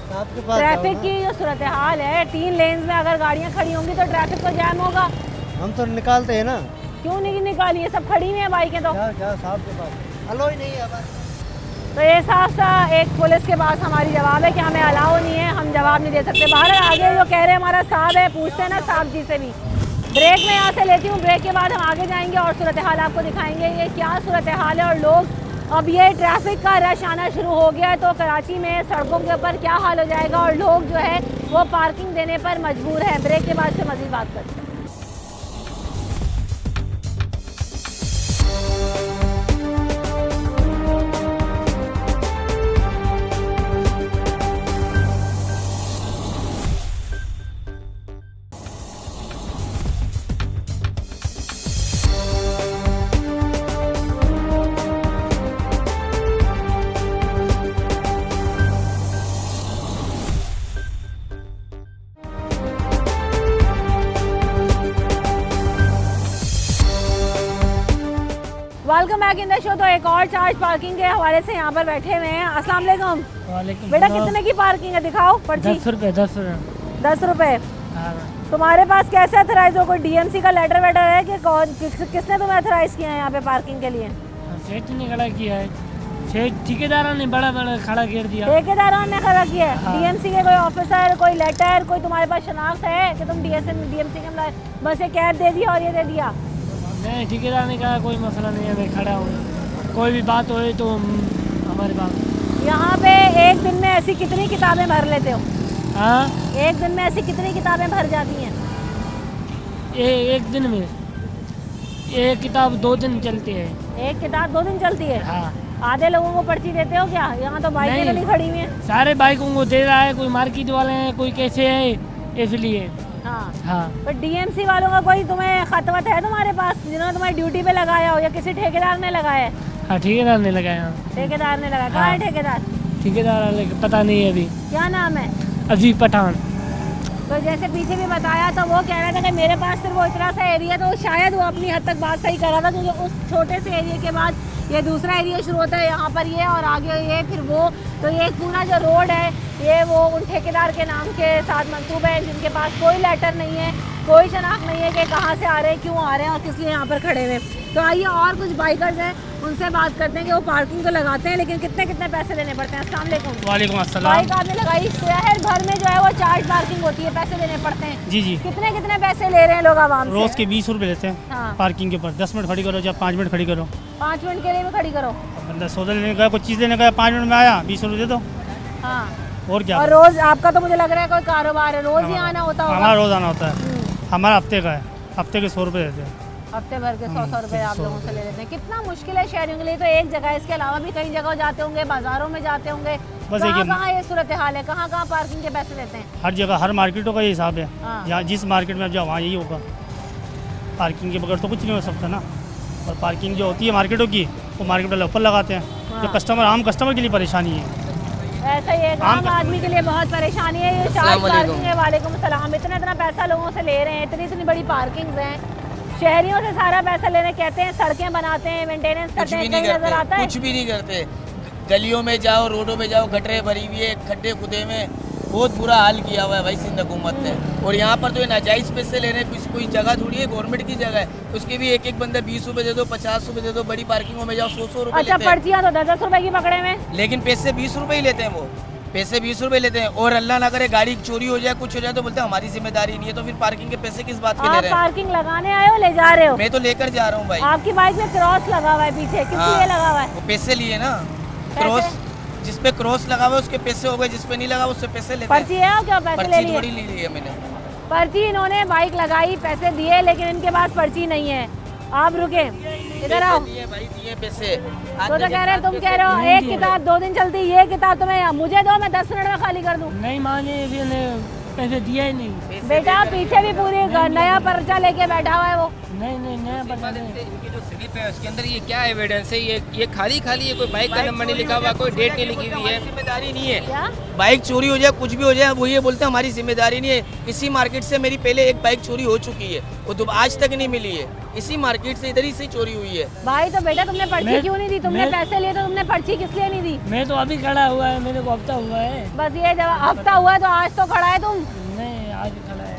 ट्रैफिक की जो सूरत हाल है, 3 लेन्स में अगर गाड़ियाँ खड़ी होंगी तो ट्रैफिक तो जैम होगा। हम तो निकालते हैं ना। क्यों नहीं निकाली? ये सब खड़ी हुई हैं बाइकें तो। क्या साहब के पास अलाउ ही नहीं है बस। तो ये साफ सा एक पुलिस के पास हमारी जवाब है कि हमें अलाउ नहीं है, हम जवाब नहीं दे सकते। बाहर आगे जो कह रहे हैं हमारा साहब है, पूछते हैं ना साहब जी से भी। ब्रेक में यहाँ से लेती हूँ, ब्रेक के बाद हम आगे जाएंगे और सूरत हाल आपको दिखाएंगे ये क्या सूरत हाल है। और लोग अब ये ट्रैफिक का रश आना शुरू हो गया है तो कराची में सड़कों के ऊपर क्या हाल हो जाएगा और लोग जो है वो पार्किंग देने पर मजबूर है। ब्रेक के बाद से मज़ीद बात करते हैं। Welcome back in the show. तो एक और चार्ज पार्किंग के हवाले से यहाँ पर बैठे हुए हैं। अस्सलाम वालेकुम। बेटा कितने की पार्किंग है, दिखाओ पर्ची। 10 रुपये। 10 रुपये। तुम्हारे पास कैसे अथराइज हो? कोई डीएमसी का लेटर वेटर है कि कौन किसने तुम्हें अथराइज किया है यहाँ पे पार्किंग के लिए? सेठ ने खड़ा किया है, सेठ ठेकेदारों ने बड़ा खड़ा कर दिया। ठेकेदारों ने खड़ा किया है? डीएमसी के कोई ऑफिसर, कोई लेटर, कोई तुम्हारे पास शनाख्त है कि तुम डीएमसी के बस एक कैब दे दिया और ये दे दिया? नहीं, ठेकेदार ने कहा कोई मसला नहीं है, मैं खड़ा हूँ, कोई भी बात हो तो हमारी बात। यहाँ पे एक दिन में ऐसी कितनी किताबें भर लेते हो? हाँ, एक दिन में ऐसी कितनी किताबें भर जाती हैं? एक दिन में एक किताब 2 दिन चलती है। एक किताब 2 दिन चलती है? हाँ। आधे लोगों को पर्ची देते हो क्या? यहाँ तो बाइकें नहीं खड़ी हुई हैं। सारे बाइकों को दे रहा है, कोई मार्केट वाले हैं, कोई कैसे है, इसलिए। हाँ हाँ। पर डीएमसी वालों का कोई तुम्हें खतवत है तुम्हारे पास जिन्होंने तुम्हें ड्यूटी पे लगाया हो या किसी ठेकेदार ने लगाया है? हाँ, ठेकेदार ने लगाया। ठेकेदार ने लगाया। कहाँ है ठेकेदार? ठेकेदार पता नहीं है अभी। क्या नाम है? अजीब पठान। तो जैसे पीछे भी बताया तो वो कह रहा था कि मेरे पास सिर्फ वो इतना सा एरिया, तो शायद वो अपनी हद तक बात सही कर रहा था क्योंकि उस छोटे से एरिया के बाद ये दूसरा एरिया शुरू होता है, यहाँ पर ये और आगे ये फिर वो। तो ये पूरा जो रोड है ये वो उन ठेकेदार के नाम के साथ मंसूब है जिनके पास कोई लेटर नहीं है, कोई शनाख्त नहीं है कि कहाँ से आ रहे हैं, क्यों आ रहे हैं और किस लिए यहाँ पर खड़े हुए। तो आइए और कुछ बाइकर्स हैं उनसे बात करते हैं कि वो पार्किंग तो लगाते हैं लेकिन कितने कितने पैसे देने पड़ते हैं। अस्सलाम वालेकुम। वालेकुम अस्सलाम। बाइक आपने लगाई, शहर भर में जो है वो चार्ज पार्किंग होती है, पैसे देने पड़ते हैं। जी जी। कितने कितने पैसे ले रहे हैं लोग आवाम से? रोज़ के 20 रुपये लेते हैं हाँ। पार्किंग के ऊपर। 10 मिनट खड़ी करो या 5 मिनट खड़ी करो। 5 मिनट के लिए भी खड़ी करो। बंदा सौदा लेने गया, कुछ चीज़ लेने गया, 5 मिनट में आया, 20 रुपये दे दो। हाँ। और क्या। और रोज आपका तो मुझे लग रहा है कोई कारोबार है, रोज ही आना होता होगा। हमारा रोज़ आना होता है, हमारा हफ्ते का है, हफ्ते के 100 रुपये देते हैं। हफ्ते भर के 100 रुपए आप लोगों से ले लेते हैं। कितना मुश्किल है शहरियों के लिए। तो एक जगह, इसके अलावा भी कई जगह जाते होंगे, बाजारों में जाते होंगे, बस कहाँ ये सूरत हाल है, कहाँ कहाँ पार्किंग के पैसे देते हैं? हर जगह, हर मार्केटों का ये हिसाब है। हाँ। यहाँ जिस मार्केट में आप जाओ वहाँ यही होगा। पार्किंग के बगैर तो कुछ नहीं हो सकता ना। और पार्किंग जो होती है मार्केटों की, वो मार्केट वाले ऊपर लगाते हैं। जो कस्टमर, आम कस्टमर के लिए परेशानी है। ऐसा ही है, आम आदमी के लिए बहुत परेशानी है। ये चार्ज पार्किंग है। वालेकुम सलाम। इतना इतना पैसा लोगों से ले रहे हैं, इतनी इतनी बड़ी पार्किंग हैं, शहरियों से सारा पैसा लेने। कहते हैं सड़कें बनाते हैं, मेंटेनेंस करते हैं, कहीं नजर आता है? कुछ भी नहीं करते। गलियों में जाओ, रोडों में जाओ, गटरें भरी हुई है, खड्डे खुदे में बहुत बुरा हाल किया हुआ है भाई सिंध हुकूमत ने। और यहाँ पर तो ये नाजायज़ पैसे ले रहे हैं। कोई जगह थोड़ी है, गवर्नमेंट की जगह है, उसके भी एक एक बंदा 20 रुपये दे दो, 50 रुपये दे दो। बड़ी पार्किंगों में जाओ 100 रुपये अच्छा, पर्चियाँ तो 10 रुपए की पकड़े में, लेकिन पैसे 20 रुपये ही लेते हैं। वो पैसे 20 रुपये लेते हैं। और अल्लाह ना करे गाड़ी चोरी हो जाए, कुछ हो जाए तो बोलते हैं हमारी जिम्मेदारी नहीं है। तो फिर पार्किंग के पैसे किस बात के ले आप रहे हैं? पार्किंग लगाने आए हो, ले जा रहे हो? मैं तो लेकर जा रहा हूँ भाई। आपकी बाइक में क्रॉस लगा हुआ है पीछे, किस लिए लगा हुआ है? वो पैसे लिए ना, क्रॉस जिस पे क्रॉस लगा हुआ है उसके पैसे हो गए, जिस पे नहीं लगा उससे पैसे लेते हैं। पर्ची है क्या? पैसे ले लिए? थोड़ी ले ली है मैंने। पर्ची इन्होंने बाइक लगाई, पैसे दिए, लेकिन इनके पास पर्ची नहीं है। आप रुके, इधर आओ। भाई दिए पैसे। तो कह रहे तुम कह रहे हो एक किताब 2 दिन चलती, ये किताब तुम्हें मुझे दो, मैं 10 मिनट में खाली कर दूं। नहीं माने, पैसे दिया ही नहीं। बेटा पीछे भी पूरी नया पर्चा लेके बैठा हुआ है वो। नहीं नहीं, नया पर्चा नहीं। इनकी जो स्लिप है उसके अंदर ये क्या एविडेंस है? ये खाली खाली है, कोई बाइक का नंबर नहीं लिखा हुआ, कोई डेट नहीं लिखी हुई है। जिम्मेदारी नहीं है। क्या? बाइक चोरी हो जाए, कुछ भी हो जाए, वो ये बोलते हैं हमारी जिम्मेदारी नहीं है। इसी मार्केट से मेरी पहले एक बाइक चोरी हो चुकी है, वो तो आज तक नहीं मिली है। इसी मार्केट से, इधर ही से चोरी हुई है। भाई तो बेटा तुमने पर्ची क्यों नहीं दी? तुमने पैसे लिए तो तुमने पर्ची किस लिए नहीं दी? मैं तो अभी खड़ा हुआ है, मेरे को हफ्ता हुआ है। बस ये जब हफ्ता हुआ है तो आज तो खड़ा है तुम। नहीं, आज खड़ा है।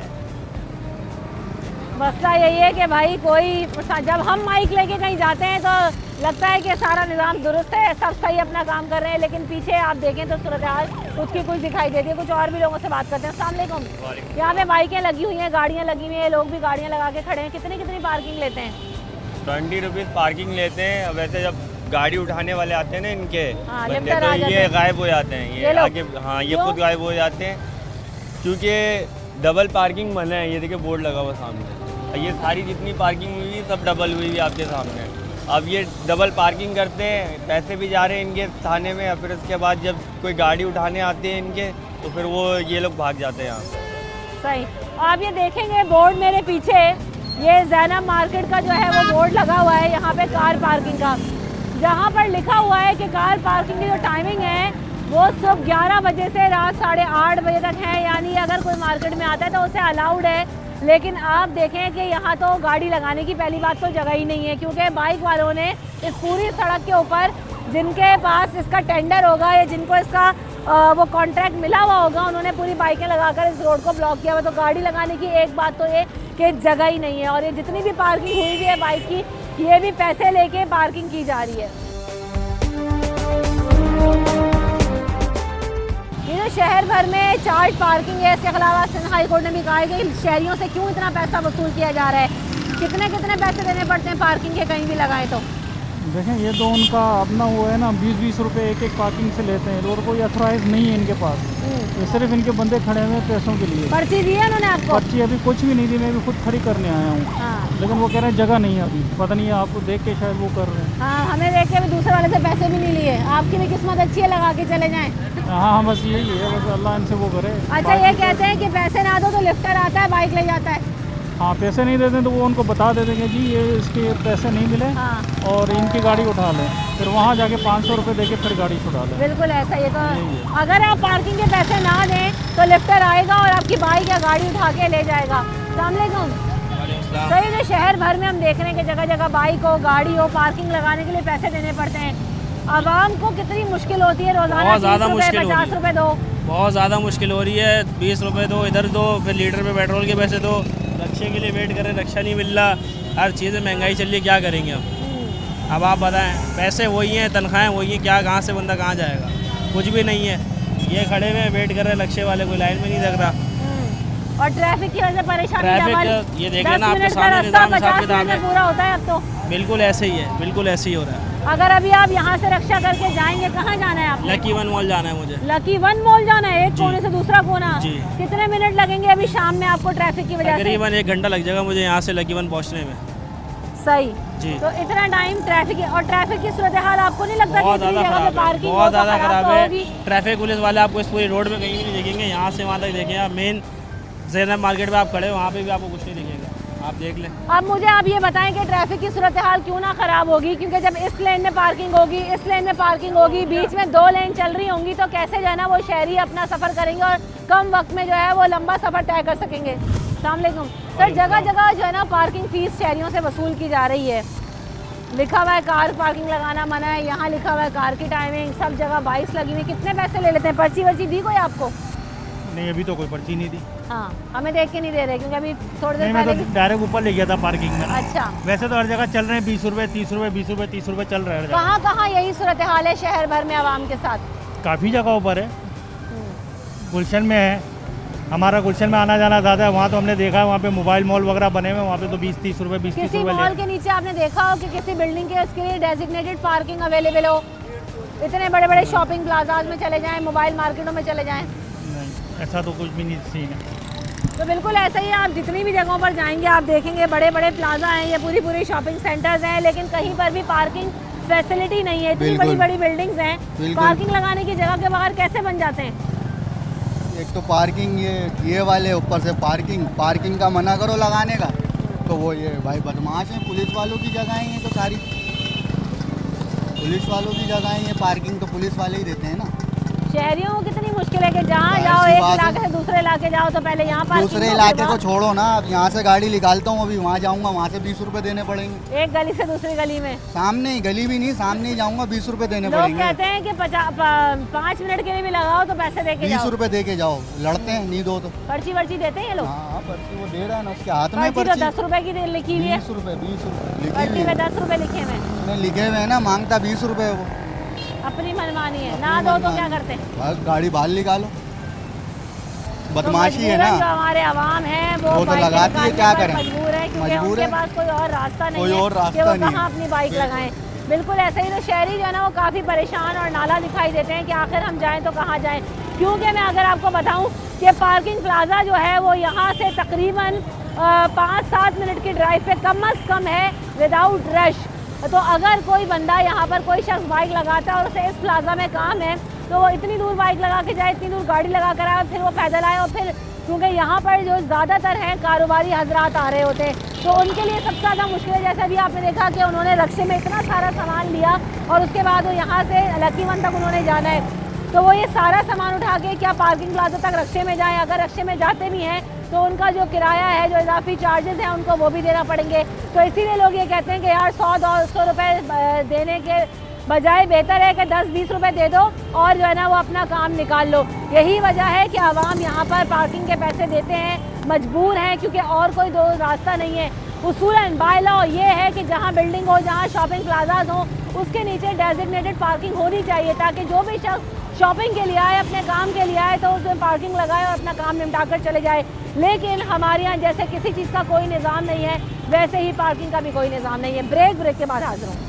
मसला यही है कि भाई कोई, जब हम माइक लेके कहीं जाते हैं तो लगता है कि सारा निज़ाम दुरुस्त है, सब सही अपना काम कर रहे हैं, लेकिन पीछे आप देखें तो सूरत हाल उसकी कुछ दिखाई देती है। कुछ और भी लोगों से बात करते हैं। अस्सलाम वालेकुम। यहाँ पे बाइकें लगी हुई हैं, गाड़ियाँ लगी हुई हैं, लोग भी गाड़ियाँ लगा के खड़े हैं। कितनी कितनी पार्किंग लेते हैं? 20 रुपीज़ पार्किंग लेते हैं। वैसे जब गाड़ी उठाने वाले आते हैं ना इनके हाँ, बंदे, लिफ्टर आ तो जाते ये हैं। गायब हो जाते हैं। ये ये लोग? आगे, हाँ, ये क्यों? खुद गायब हो जाते हैं क्योंकि डबल पार्किंग मना है। ये देखिए बोर्ड लगा हुआ सामने। ये सारी जितनी पार्किंग हुई है सब डबल हुई है आपके सामने। अब ये डबल पार्किंग करते हैं, पैसे भी जा रहे हैं इनके थाने में। फिर उसके बाद जब कोई गाड़ी उठाने आते हैं इनके, तो फिर वो ये लोग भाग जाते हैं यहाँ से। सही। आप ये देखेंगे बोर्ड मेरे पीछे, ये ज़ैनब मार्केट का जो है वो बोर्ड लगा हुआ है यहाँ पे कार पार्किंग का, जहाँ पर लिखा हुआ है कि कार पार्किंग की जो टाइमिंग है वो सुबह 11 बजे से रात 8:30 बजे तक है। यानी अगर कोई मार्केट में आता है तो उसे अलाउड है। लेकिन आप देखें कि यहाँ तो गाड़ी लगाने की पहली बात तो जगह ही नहीं है, क्योंकि बाइक वालों ने इस पूरी सड़क के ऊपर, जिनके पास इसका टेंडर होगा या जिनको इसका वो कॉन्ट्रैक्ट मिला हुआ होगा, उन्होंने पूरी बाइकें लगाकर इस रोड को ब्लॉक किया हुआ। तो गाड़ी लगाने की एक बात तो ये कि जगह ही नहीं है। और ये जितनी भी पार्किंग हुई हुई है बाइक की, ये भी पैसे लेके पार्किंग की जा रही है। ये जो शहर भर में चार्ज पार्किंग है, इसके अलावा सिंध हाई कोर्ट ने भी कहा है कि शहरियों से क्यों इतना पैसा वसूल किया जा रहा है, कितने कितने पैसे देने पड़ते हैं पार्किंग के कहीं भी लगाए तो। देखें, ये तो उनका अपना वो है ना, 20-20 रुपए एक एक पार्किंग से लेते हैं। और कोई अथोराइज नहीं है इनके पास, ये सिर्फ इनके बंदे खड़े हुए हैं पैसों के लिए। पर्ची दी है उन्होंने आपको? पर्ची अभी कुछ भी नहीं दी, मैं भी खुद खड़ी करने आया हूँ। हाँ। लेकिन वो कह रहे हैं जगह नहीं है अभी, पता नहीं है, आपको देख के शायद वो कर रहे हैं। हाँ, हमें देख के भी दूसरे वाले से पैसे भी नहीं लिए। आपकी भी किस्मत अच्छी है, लगा के चले जाएं। हाँ, बस यही है, बस अल्लाह इनसे वो करे। अच्छा, ये कहते हैं कि पैसे ना दो तो लिफ्टर आता है, बाइक ले जाता है। हाँ, पैसे नहीं देते तो वो उनको बता देते हैं जी ये इसके पैसे नहीं मिले, हाँ। और इनकी गाड़ी उठा लें। फिर वहाँ जाके 500 रुपये दे के फिर गाड़ी छुड़ा लें। बिल्कुल ऐसा ही है। तो अगर आप पार्किंग के पैसे ना दें तो लिफ्टर आएगा और आपकी बाइक या गाड़ी उठा के ले जाएगा। अस्सलाम वालेकुम। सही, जो शहर भर में हम देख रहे हैं कि जगह जगह बाइक हो, गाड़ी हो, पार्किंग लगाने के लिए पैसे देने पड़ते हैं। आवाम को कितनी मुश्किल होती है रोजाना, 30 रुपये 50 रुपये दो, बहुत ज़्यादा मुश्किल हो रही है। 20 रुपये दो, इधर दो, फिर लीटर पे पेट्रोल के पैसे दो, रक्षे के लिए वेट कर रहे हैं, रक्षा नहीं मिल रहा, हर चीज़ में महंगाई चल रही है, क्या करेंगे अब आप बताएं। पैसे वही हैं, तनख्वाहें वही हैं, क्या कहाँ से बंदा कहाँ जाएगा, कुछ भी नहीं है। ये खड़े हुए वेट कर रहे हैं रक्षे वाले, कोई लाइन में नहीं लग रहा। और ट्रैफिक की वजह से परेशानी ट्रैफिक ये देखिए ना, आपके सामने निजाम हिसाब किताब है, पूरा होता है अब तो। बिल्कुल ऐसे ही है, बिल्कुल ऐसे ही हो रहा है। अगर अभी आप यहाँ से रक्षा करके जाएंगे, कहाँ जाना है आपको? लकी वन मॉल जाना है मुझे। लकी वन मॉल जाना है, एक कोने से दूसरा कोना। जी। कितने मिनट लगेंगे अभी शाम में आपको ट्रैफिक की वजह से? तकरीबन 1 घंटा लग जाएगा मुझे यहाँ से लकी वन पहुँचने में। सही जी। तो इतना टाइम ट्रैफिक, और ट्रैफिक की सूरत हाल आपको नहीं लगता बहुत ज़्यादा खराब है, बहुत ज़्यादा खराब है। तो ट्रैफिक पुलिस वाले आपको इस पूरी रोड में कहीं भी नहीं देखेंगे, यहाँ से वहाँ तक देखेंगे आप। मेन ज़ैनब मार्केट में आप खड़े हो, वहाँ पे भी आपको कुछ नहीं दिखेगा, आप देख लें। अब मुझे आप ये बताएं कि ट्रैफिक की सूरत हाल क्यों ना ख़राब होगी, क्योंकि जब इस लेन में पार्किंग होगी, इस लेन में पार्किंग होगी, बीच में 2 लेन चल रही होंगी, तो कैसे जो है ना वो शहरी अपना सफ़र करेंगे और कम वक्त में जो है वो लंबा सफ़र तय कर सकेंगे। अस्सलाम वालेकुम सर, जगह जगह जो है ना पार्किंग फ़ीस शहरियों से वसूल की जा रही है। लिखा हुआ है कार पार्किंग लगाना मना है, यहाँ लिखा हुआ है कार की टाइमिंग, सब जगह 22 लगी हुई। कितने पैसे ले लेते हैं? पर्ची वर्ची दी कोई आपको? नहीं, अभी तो कोई पर्ची नहीं दी। हाँ, हमें देख के नहीं दे रहे, क्योंकि अभी थोड़ी देर मैं पहले तो डायरेक्ट ऊपर ले गया था पार्किंग में। अच्छा। वैसे तो हर जगह चल रहे हैं 20 रुपये, 30 रुपये, 20 रुपये, 30 रुपये चल रहे हैं। कहाँ कहाँ यही सूरत हाल है शहर भर में आवाम के साथ? काफ़ी जगहों पर है। गुलशन में है, हमारा गुलशन में आना जाना ज़्यादा है, वहाँ तो हमने देखा है, वहाँ पे मोबाइल मॉल वगैरह बने हुए हैं, वहाँ पे तो 20-30 रुपये, 20-30 किसी रुपये मॉल के नीचे आपने देखा हो कि किसी बिल्डिंग के उसके लिए डेजिग्नेटेड पार्किंग अवेलेबल हो? इतने बड़े बड़े शॉपिंग प्लाजाज में चले जाएं, मोबाइल मार्केटों में चले जाएं। नहीं, ऐसा तो कुछ भी नहीं सीन है। तो बिल्कुल ऐसा ही है, आप जितनी भी जगहों पर जाएंगे आप देखेंगे बड़े बड़े प्लाजा हैं, ये पूरी पूरी शॉपिंग सेंटर्स हैं, लेकिन कहीं पर भी पार्किंग फैसिलिटी नहीं है। इतनी बड़ी बड़ी बिल्डिंग्स हैं, पार्किंग लगाने की जगह के बाहर कैसे बन जाते हैं? एक तो पार्किंग ये वाले, ऊपर से पार्किंग का मना करो लगाने का, तो वो ये भाई बदमाश हैं। पुलिस वालों की जगह हैं तो सारी पुलिस वालों की जगह हैं, पार्किंग तो पुलिस वाले ही देते हैं ना। शहरियों को कितनी मुश्किल है कि जहाँ जाओ एक इलाके से दूसरे इलाके जाओ तो पहले यहाँ पार्किंग, दूसरे इलाके को छोड़ो ना, अब यहाँ से गाड़ी निकालता हूँ, अभी वहाँ जाऊँगा, वहाँ से 20 रुपये देने पड़ेंगे। एक गली से दूसरी गली में? सामने ही, गली भी नहीं, सामने ही जाऊँगा, 20 रुपये देने पड़ेंगे। लोग कहते हैं कि 5 मिनट के लिए भी लगाओ तो पैसे दे के 20 रुपये दे के जाओ, लड़ते हैं, नहीं दो तो। पर्ची वर्ची देते हैं ये लोग? हाँ, पर्ची वो दे रहा है ना, उसके हाथ में पर्ची तो 10 रुपए की लिखी हुई है। 20 रुपये पर्ची में 10 रुपए लिखे हुए लिखे हुए हैं ना, मांगता 20 रुपये वो। अपनी मनमानी है, ना दो तो क्या करते हैं? बस गाड़ी बाहर निकालो, बदमाशी है ना। जो हमारे आवाम है वो तो लगाती है, क्या करें, मजबूर है, क्योंकि उनके पास कोई और रास्ता नहीं है, और रास्ता कि वो नहीं कहाँ अपनी बाइक लगाएं। बिल्कुल ऐसे ही तो शहरी जो है ना वो काफ़ी परेशान और नाला दिखाई देते हैं कि आखिर हम जाएं तो कहाँ जाएं। क्योंकि मैं अगर आपको बताऊं कि पार्किंग प्लाजा जो है वो यहाँ से तकरीबन 5-7 मिनट की ड्राइव पे कम से कम है विदाउट रश। तो अगर कोई बंदा यहाँ पर कोई शख्स बाइक लगाता है और उसे इस प्लाजा में काम है तो वो इतनी दूर बाइक लगा के जाए, इतनी दूर गाड़ी लगा कर आए और फिर वो पैदल आए, और फिर क्योंकि यहाँ पर जो ज़्यादातर हैं कारोबारी हजरात आ रहे होते हैं तो उनके लिए सबसे ज़्यादा मुश्किल है। जैसे अभी आपने देखा कि उन्होंने रक्शे में इतना सारा सामान लिया और उसके बाद वो यहाँ से लकी वन तक उन्होंने जाना है, तो वो ये सारा सामान उठा के क्या पार्किंग प्लाजा तक रक्शे में जाएँ? अगर रक्शे में जाते भी हैं तो उनका जो किराया है, जो इजाफी चार्जेस हैं, उनको वो भी देना पड़ेंगे। तो इसीलिए लोग ये कहते हैं कि यार 100-200 रुपये देने के बजाय बेहतर है कि 10-20 रुपये दे दो और जो है ना वो अपना काम निकाल लो। यही वजह है कि आवाम यहाँ पर पार्किंग के पैसे देते हैं, मजबूर हैं, क्योंकि और कोई दो रास्ता नहीं है। उसूलन बाय लॉ ये है कि जहाँ बिल्डिंग हो, जहाँ शॉपिंग प्लाजाज हो, उसके नीचे डेजिग्नेटेड पार्किंग होनी चाहिए, ताकि जो भी शख्स शॉपिंग के लिए आए, अपने काम के लिए आए, तो उसमें पार्किंग लगाए और अपना काम निपटा कर चले जाए। लेकिन हमारे यहाँ जैसे किसी चीज़ का कोई निज़ाम नहीं है, वैसे ही पार्किंग का भी कोई निज़ाम नहीं है। ब्रेक के बाद हाजिर हूँ।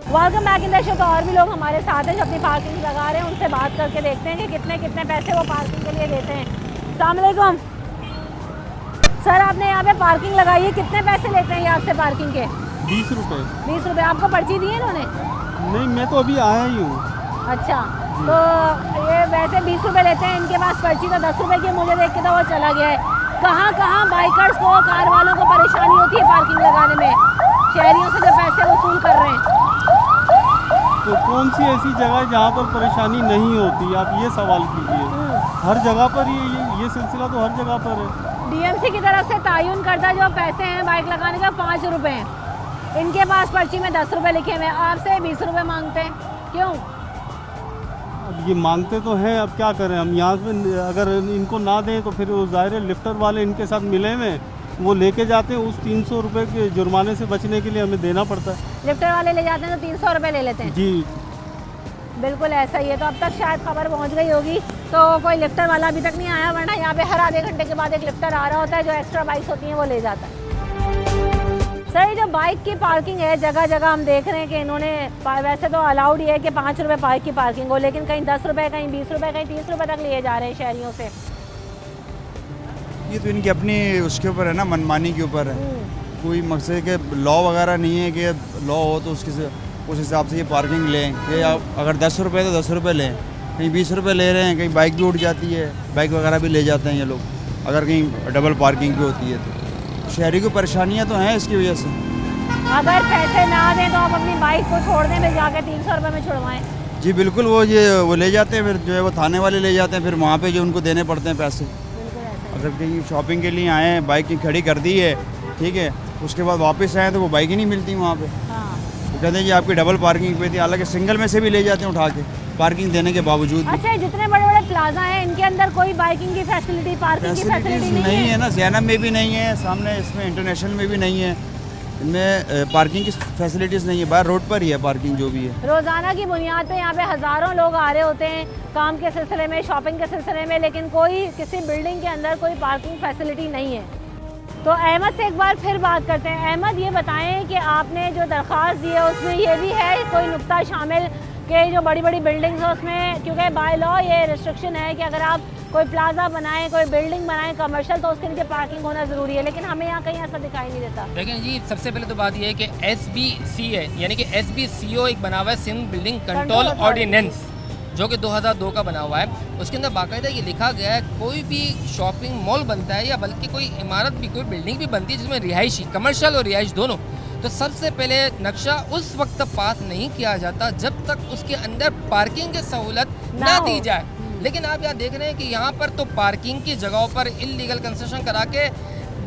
Welcome back in the show. तो और भी लोग हमारे साथ हैं जो अपनी पार्किंग लगा रहे हैं, उनसे बात करके देखते हैं कि कितने कितने पैसे वो पार्किंग के लिए देते हैं। अस्सलाम वालेकुम सर, आपने यहाँ पे पार्किंग लगाई है, कितने पैसे लेते हैं ये आपसे पार्किंग के? 20 रुपये। 20 रुपये। आपको पर्ची दी है इन्होंने? नहीं, मैं तो अभी आया ही हूँ। अच्छा, तो ये वैसे 20 रुपये लेते हैं, इनके पास पर्ची तो 10 रुपये की, मुझे देख के तो वो चला गया है। कहाँ कहाँ बाइकर्स को, कार वालों को परेशानी होती है पार्किंग लगाने में, शहरियों से जो पैसे वसूल कर रहे हैं। तो कौन सी ऐसी जगह है जहाँ पर परेशानी नहीं होती, आप ये सवाल कीजिए। हर जगह पर ये सिलसिला तो हर जगह पर है। डीएमसी की तरफ से तायुन करदा जो पैसे हैं बाइक लगाने का 5 रुपये हैं, इनके पास पर्ची में 10 रुपये लिखे हुए हैं, आपसे 20 रुपये मांगते हैं, क्यों? अब ये मांगते तो हैं, अब क्या करें हम। यहाँ पे अगर इनको ना दें तो फिर वो ज़ाहिर है लिफ्टर वाले इनके साथ मिले हुए, वो लेके जाते हैं, उस 300 रुपये के जुर्माने से बचने के लिए हमें देना पड़ता है। लिफ्टर वाले ले जाते हैं तो 300 रुपये ले लेते हैं जी, बिल्कुल ऐसा ही है। तो अब तक शायद खबर पहुंच गई होगी, तो कोई लिफ्टर वाला अभी तक नहीं आया, वरना यहाँ पे हर आधे घंटे के बाद एक लिफ्टर आ रहा होता है जो एक्स्ट्रा बाइक्स होती हैं वो ले जाता है। सर, ये जो बाइक की पार्किंग है, जगह जगह हम देख रहे हैं कि इन्होंने, वैसे तो अलाउड ही है कि 5 रुपये बाइक की पार्किंग हो, लेकिन कहीं 10 रुपये, कहीं 20 रुपये, कहीं 30 रुपये तक लिए जा रहे हैं शहरियों से। ये तो इनकी अपनी उसके ऊपर है ना, मनमानी के ऊपर है। कोई मकसद के लॉ वगैरह नहीं है कि लॉ हो तो उस हिसाब से ये पार्किंग लें कि आप अगर 10 रुपये तो 10 रुपये लें, कहीं 20 रुपये ले रहे हैं, कहीं बाइक भी उठ जाती है, बाइक वगैरह भी ले जाते हैं ये लोग, अगर कहीं डबल पार्किंग भी होती है तो। शहरी को परेशानियाँ तो हैं इसकी वजह से। अगर पैसे ना दें तो आप अपनी बाइक को छोड़ने में जाके 300 रुपये में छुड़वाएं। जी बिल्कुल, वो ले जाते हैं, फिर जो है वो थाने वाले ले जाते हैं, फिर वहाँ पे जो उनको देने पड़ते हैं पैसे। अगर कहीं शॉपिंग के लिए आए हैं, बाइक की खड़ी कर दी है, ठीक है, उसके बाद वापस आए तो वो बाइक ही नहीं मिलती वहाँ पे। तो कहते हैं जी आपकी डबल पार्किंग पे थी, हालांकि सिंगल में से भी ले जाते हैं उठा के पार्किंग देने के बावजूद। अच्छा, जितने बड़े बड़े प्लाजा हैं इनके अंदर कोई बाइकिंग की फैसिलिटी, पार्किंग की फैसिलिटी नहीं है ना। ज़ैनब में भी नहीं है, सामने इसमें इंटरनेशनल में भी नहीं है, इनमें पार्किंग की फैसिलिटीज़ नहीं है, बाहर रोड पर ही है पार्किंग जो भी है। रोज़ाना की बुनियाद पे यहाँ पे हज़ारों लोग आ रहे होते हैं काम के सिलसिले में, शॉपिंग के सिलसिले में, लेकिन कोई किसी बिल्डिंग के अंदर कोई पार्किंग फैसिलिटी नहीं है। तो अहमद से एक बार फिर बात करते हैं। अहमद, ये बताएं कि आपने जो दरख्वास्त दी है उसमें ये भी है कोई नुक्ता शामिल कि जो बड़ी बड़ी बिल्डिंग्स है उसमें, क्योंकि बाय लॉ ये रिस्ट्रिक्शन है कि अगर आप कोई प्लाजा बनाएं, कोई बिल्डिंग बनाएं कमर्शियल, तो उसके नीचे पार्किंग होना ज़रूरी है, लेकिन हमें यहाँ कहीं ऐसा दिखाई नहीं देता। लेकिन जी सबसे पहले तो बात ये है कि SBC है, यानी कि SBCO एक बना हुआ है, सिंध बिल्डिंग कंट्रोल ऑर्डिनेंस, जो कि 2002 का बना हुआ है। उसके अंदर बाकायदा ये लिखा गया है कोई भी शॉपिंग मॉल बनता है या बल्कि कोई इमारत भी, कोई बिल्डिंग भी बनती है जिसमें रिहायशी, कमर्शियल और रिहाइश दोनों, तो सबसे पहले नक्शा उस वक्त पास नहीं किया जाता जब तक उसके अंदर पार्किंग की सहूलत ना दी जाए। लेकिन आप यहाँ देख रहे हैं कि यहाँ पर तो पार्किंग की जगहों पर इल्लीगल कंस्ट्रक्शन करा के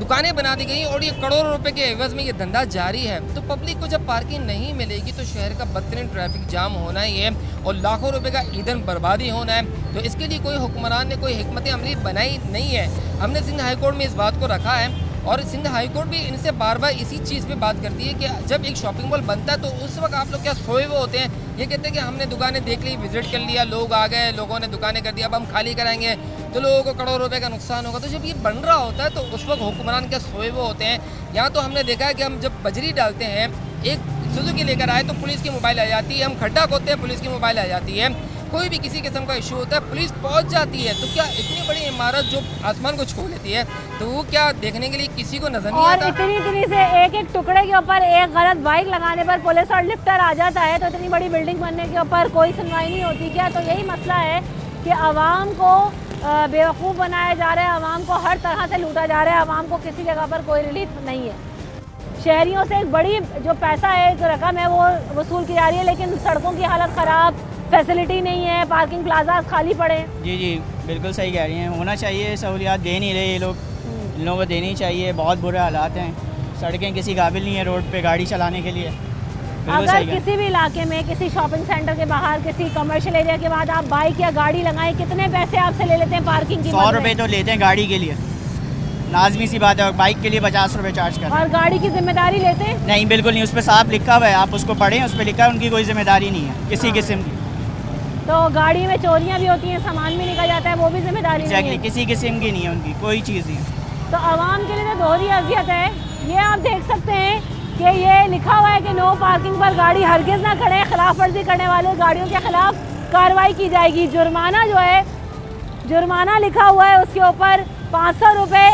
दुकानें बना दी गई और ये करोड़ों रुपए के एवज में ये धंधा जारी है। तो पब्लिक को जब पार्किंग नहीं मिलेगी तो शहर का बदतरीन ट्रैफिक जाम होना ही है और लाखों रुपए का ईंधन बर्बादी होना है। तो इसके लिए कोई हुक्मरान ने कोई हिकमत अमली बनाई नहीं है। हमने सिंध हाई कोर्ट में इस बात को रखा है और सिंध हाई कोर्ट भी इनसे बार बार इसी चीज़ पे बात करती है कि जब एक शॉपिंग मॉल बनता है तो उस वक्त आप लोग क्या सोए हुए होते हैं। ये कहते हैं कि हमने दुकानें देख ली, विजिट कर लिया, लोग आ गए, लोगों ने दुकानें कर दी, अब हम खाली कराएंगे तो लोगों को करोड़ों रुपए का नुकसान होगा। तो जब ये बन रहा होता है तो उस वक्त हुक्मरान क्या सोए हुए होते हैं। यहाँ तो हमने देखा है कि हम जब बजरी डालते हैं, एक सुजुकी लेकर आए तो पुलिस की मोबाइल आ जाती है, हम खड्डा खोदते हैं पुलिस की मोबाइल आ जाती है, कोई भी किसी किस्म का इशू होता है पुलिस पहुंच जाती है। तो क्या इतनी बड़ी इमारत जो आसमान को छू लेती है तो वो क्या देखने के लिए किसी को नजर नहीं आता? और इतनी से एक एक टुकड़े के ऊपर एक गलत बाइक लगाने पर पुलिस और लिफ्टर आ जाता है, तो इतनी बड़ी बिल्डिंग बनने के ऊपर कोई सुनवाई नहीं होती क्या? तो यही मसला है कि आवाम को बेवकूफ़ बनाया जा रहा है, आवाम को हर तरह से लूटा जा रहा है, आवाम को किसी जगह पर कोई रिलीफ नहीं है। शहरियों से एक बड़ी जो पैसा है, एक रकम है, वो वसूल की जा रही है, लेकिन सड़कों की हालत ख़राब, फैसिलिटी नहीं है, पार्किंग प्लाजा खाली पड़े। जी जी बिल्कुल सही कह रही हैं, होना चाहिए, सहूलियात दे नहीं रहे ये लोग, इन लोगों को देनी चाहिए। बहुत बुरे हालात हैं, सड़कें किसी काबिल नहीं है रोड पे गाड़ी चलाने के लिए। अगर किसी भी इलाके में, किसी शॉपिंग सेंटर के बाहर, किसी कमर्शियल एरिया के बाद आप बाइक या गाड़ी लगाएं, कितने पैसे आपसे ले लेते हैं पार्किंग की? 100 रुपये तो लेते हैं गाड़ी के लिए, लाजमी सी बात है। बाइक के लिए 50 रुपये चार्ज करते हैं। और गाड़ी की जिम्मेदारी लेते हैं? नहीं, बिल्कुल नहीं, उस पर साफ लिखा हुआ है, आप उसको पढ़ें, उस पर लिखा है उनकी कोई जिम्मेदारी नहीं है किसी किस्म की। तो गाड़ी में चोरियां भी होती हैं, सामान भी निकल जाता है, वो भी जिम्मेदारी नहीं है? किसी किस्म की नहीं है उनकी कोई चीज़ नहीं। तो आवाम के लिए तो दोहरी अजियत है। ये आप देख सकते हैं कि ये लिखा हुआ है कि नो पार्किंग पर गाड़ी हरगिज़ ना खड़े, खिलाफ वर्जी करने वाले गाड़ियों के खिलाफ कार्रवाई की जाएगी। जुर्माना जो है, जुर्माना लिखा हुआ है उसके ऊपर 500 रुपये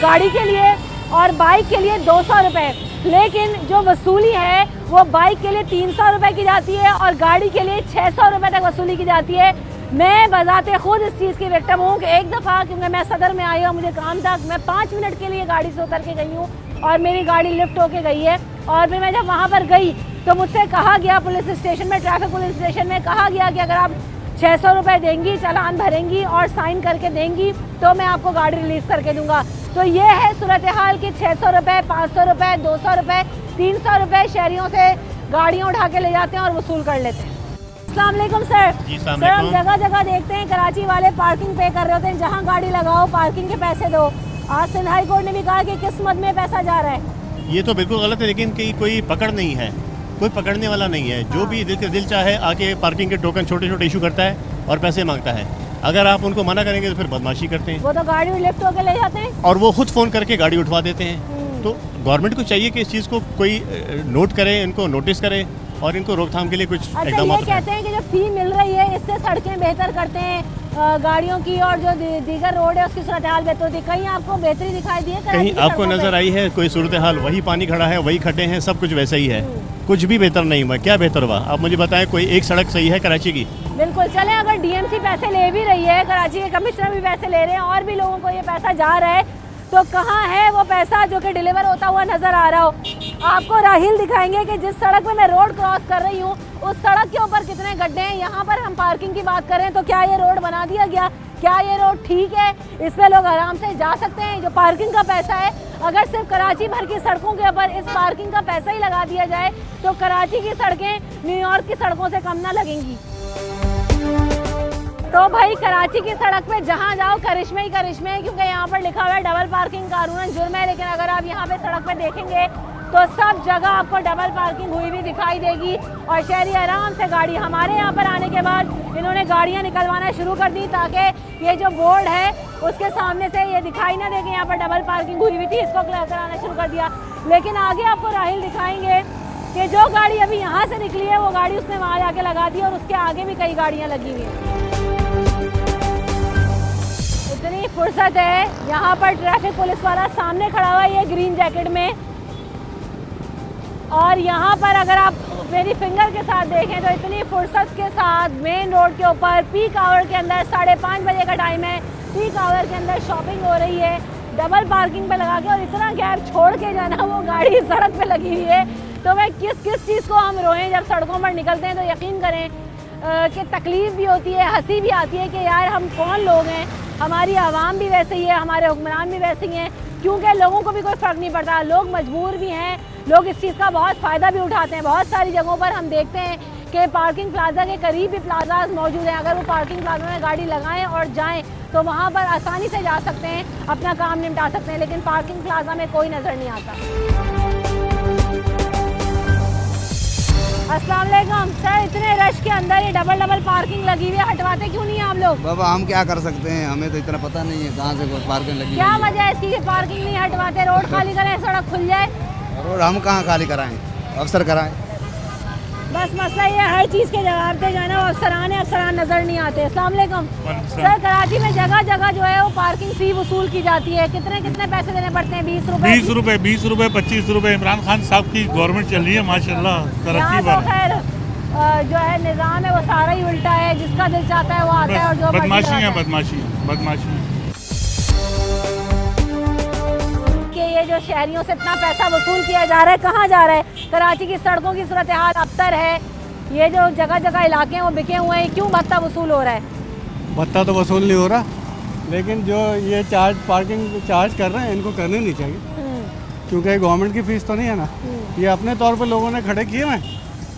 गाड़ी के लिए और बाइक के लिए 200 रुपये। लेकिन जो वसूली है वो बाइक के लिए 300 रुपये की जाती है और गाड़ी के लिए 600 रुपये तक वसूली की जाती है। मैं बजाते खुद इस चीज़ की विक्टिम हूँ कि एक दफ़ा क्योंकि मैं सदर में आई हूँ, मुझे काम था, मैं 5 मिनट के लिए गाड़ी से उतर के गई हूँ और मेरी गाड़ी लिफ्ट होके गई है। और फिर मैं जब वहाँ पर गई तो मुझसे कहा गया पुलिस स्टेशन में, ट्रैफिक पुलिस स्टेशन में कहा गया कि अगर आप 600 रुपये देंगी, चालान भरेंगी और साइन करके देंगी तो मैं आपको गाड़ी रिलीज़ करके दूंगा। तो ये है सूरत हाल कि 600 रुपये, 500 रुपये, 200 रुपये, 300 रुपये शहरियों से गाड़ियाँ उठा के ले जाते हैं और वसूल कर लेते हैं। अस्सलाम वालेकुम सर। सर, हम जगह जगह देखते हैं कराची वाले पार्किंग पे कर रहे होते हैं, जहाँ गाड़ी लगाओ पार्किंग के पैसे दो। आज सिंध हाई कोर्ट ने भी कहा कि किस मद में पैसा जा रहा है। ये तो बिल्कुल गलत है, लेकिन कोई पकड़ नहीं है, कोई पकड़ने वाला नहीं है। जो भी दिल चाहे आके पार्किंग के टोकन छोटे छोटे इशू करता है और पैसे मांगता है। अगर आप उनको मना करेंगे तो फिर बदमाशी करते हैं। वो तो गाड़ी लिफ्ट होकर ले जाते हैं और वो खुद फ़ोन करके गाड़ी उठवा देते हैं। तो गवर्नमेंट को चाहिए कि इस चीज़ को कोई नोट करे, इनको नोटिस करे और इनको रोकथाम के लिए कुछ इकदाम। ये कहते हैं कि जो फी मिल रही है इससे सड़कें बेहतर करते हैं गाड़ियों की और जो दीगर रोड है उसकी सूरत हाल बेहतर होती है। कहीं आपको बेहतरी दिखाई दी है? कहीं आपको नजर आई है कोई सूरत हाल? वही पानी खड़ा है, वही खड्डे हैं, सब कुछ वैसा ही है, कुछ भी बेहतर नहीं हुआ। क्या बेहतर हुआ आप मुझे बताएं? कोई एक सड़क सही है कराची की? बिल्कुल। चलें, अगर डीएमसी पैसे ले भी रही है, कराची के कमिश्नर भी पैसे ले रहे हैं और भी लोगों को ये पैसा जा रहा है, तो कहाँ है वो पैसा जो कि डिलीवर होता हुआ नजर आ रहा हो? आपको राहिल दिखाएंगे कि जिस सड़क पे मैं रोड क्रॉस कर रही हूँ उस सड़क के ऊपर कितने गड्ढे हैं। यहाँ पर हम पार्किंग की बात करें तो क्या ये रोड बना दिया गया? क्या ये रोड ठीक है? इस पे लोग आराम से जा सकते हैं? जो पार्किंग का पैसा है, अगर सिर्फ कराची भर की सड़कों के ऊपर इस पार्किंग का पैसा ही लगा दिया जाए तो कराची की सड़कें न्यूयॉर्क की सड़कों से कम ना लगेंगी। तो भाई कराची की सड़क पे जहाँ जाओ करिश्मे ही करिश्मे है, क्योंकि यहाँ पर लिखा हुआ है डबल पार्किंग कानूनन जुर्म है। लेकिन अगर आप यहाँ पे सड़क पे देखेंगे तो सब जगह आपको डबल पार्किंग हुई भी दिखाई देगी और शहरी आराम से गाड़ी। हमारे यहाँ पर आने के बाद इन्होंने गाड़ियाँ निकलवाना शुरू कर दी ताकि ये जो बोर्ड है उसके सामने से ये दिखाई ना दे कि यहाँ पर डबल पार्किंग हुई हुई थी, इसको क्लियर कराना शुरू कर दिया। लेकिन आगे आपको राहिल दिखाएंगे कि जो गाड़ी अभी यहाँ से निकली है वो गाड़ी उसने वहाँ जाके लगा दी और उसके आगे भी कई गाड़ियाँ लगी हुई हैं। इतनी फुर्सत है, यहाँ पर ट्रैफिक पुलिस वाला सामने खड़ा हुआ है ये ग्रीन जैकेट में, और यहाँ पर अगर आप मेरी फिंगर के साथ देखें तो इतनी फुर्सत के साथ मेन रोड के ऊपर पीक आवर के अंदर 5:30 बजे का टाइम है, पीक आवर के अंदर शॉपिंग हो रही है डबल पार्किंग पे लगा के, और इतना गैप छोड़ के जाना वो गाड़ी सड़क पे लगी हुई है। तो वह किस चीज़ को हम रोएं जब सड़कों पर निकलते हैं? तो यकीन करें कि तकलीफ़ भी होती है, हंसी भी आती है कि यार हम कौन लोग हैं, हमारी आवाम भी वैसे ही है, हमारे हुक्मरान भी वैसे ही हैं, क्योंकि लोगों को भी कोई फ़र्क नहीं पड़ता। लोग मजबूर भी हैं, लोग इस चीज़ का बहुत फ़ायदा भी उठाते हैं। बहुत सारी जगहों पर हम देखते हैं कि पार्किंग प्लाजा के करीब भी प्लाजाज मौजूद हैं। अगर वो पार्किंग प्लाजा में गाड़ी लगाएं और जाएं तो वहाँ पर आसानी से जा सकते हैं, अपना काम निपटा सकते हैं, लेकिन पार्किंग प्लाजा में कोई नज़र नहीं आता। अस्सलाम वालेकुम सर, इतने रश के अंदर ये डबल पार्किंग लगी हुई है, हटवाते क्यों नहीं आप लोग? बाबा हम क्या कर सकते हैं, हमें तो इतना पता नहीं है कहाँ से पार्किंग लगी। क्या वजह है इसकी पार्किंग नहीं हटवाते? रोड खाली करें, सड़क खुल जाए। रोड हम कहाँ खाली कराएं, अफसर कराएं। बस मसला ये हर चीज़ के जवाब दे जाना, अफसरान नज़र नहीं आते। अस्सलाम वालेकुम सर, कराची में जगह जगह जो है वो पार्किंग फ़ी वसूल की जाती है, कितने पैसे देने पड़ते हैं? 20 रुपये, 20 रुपये, 20 रुपये, 25 रुपये। इमरान खान साहब की गवर्नमेंट चल रही है माशाल्लाह, तरक्की पर। खैर जो है निज़ाम है वो सारा ही उल्टा है, जिसका दिल चाहता है वो आता है और जो बदमाशी कि ये जो शहरियों से इतना पैसा वसूल किया जा रहा है कहाँ जा रहा है? कराची की सड़कों की सूरत हाल अबतर है, ये जो जगह जगह इलाके हैं वो बिके हुए हैं, क्यों भत्ता वसूल हो रहा है? भत्ता तो वसूल नहीं हो रहा, लेकिन जो ये पार्किंग चार्ज कर रहे हैं इनको करने नहीं चाहिए, क्योंकि गवर्नमेंट की फीस तो नहीं है ना, ये अपने तौर पर लोगों ने खड़े किए हैं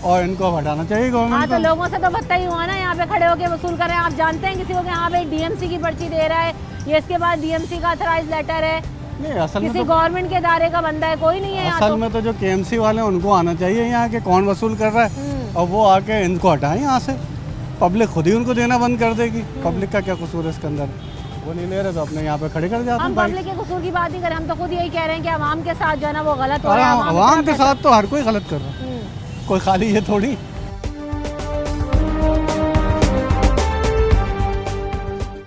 और इनको हटाना चाहिए गवर्नमेंट। हाँ, तो लोगों से तो भत्ता ही हुआ ना, यहाँ पे खड़े होकर वसूल कर रहे हैं। आप जानते हैं किसी को कि यहाँ पे डीएमसी की पर्ची दे रहा है, ये इसके बाद डीएमसी का अथराइज लेटर है, नहीं असल में किसी गवर्नमेंट के इदारे का बंदा है, कोई नहीं है। असल में तो जो केएमसी वाले हैं उनको आना चाहिए यहाँ के कौन वसूल कर रहा है, और वो आके इनको हटाएं यहाँ से। पब्लिक खुद ही उनको देना बंद कर देगी। पब्लिक का क्या कसूर है इसके अंदर? वो नहीं ले रहे तो अपने यहाँ पे खड़े कर जाते हैं। हम पब्लिक के कसूर की बात नहीं करें, हम तो खुद यही कह रहे हैं कि आवाम के साथ जो है ना वो गलत हो रहा है। आवाम के साथ तो हर कोई गलत कर रहा है, कोई खाली ये थोड़ी।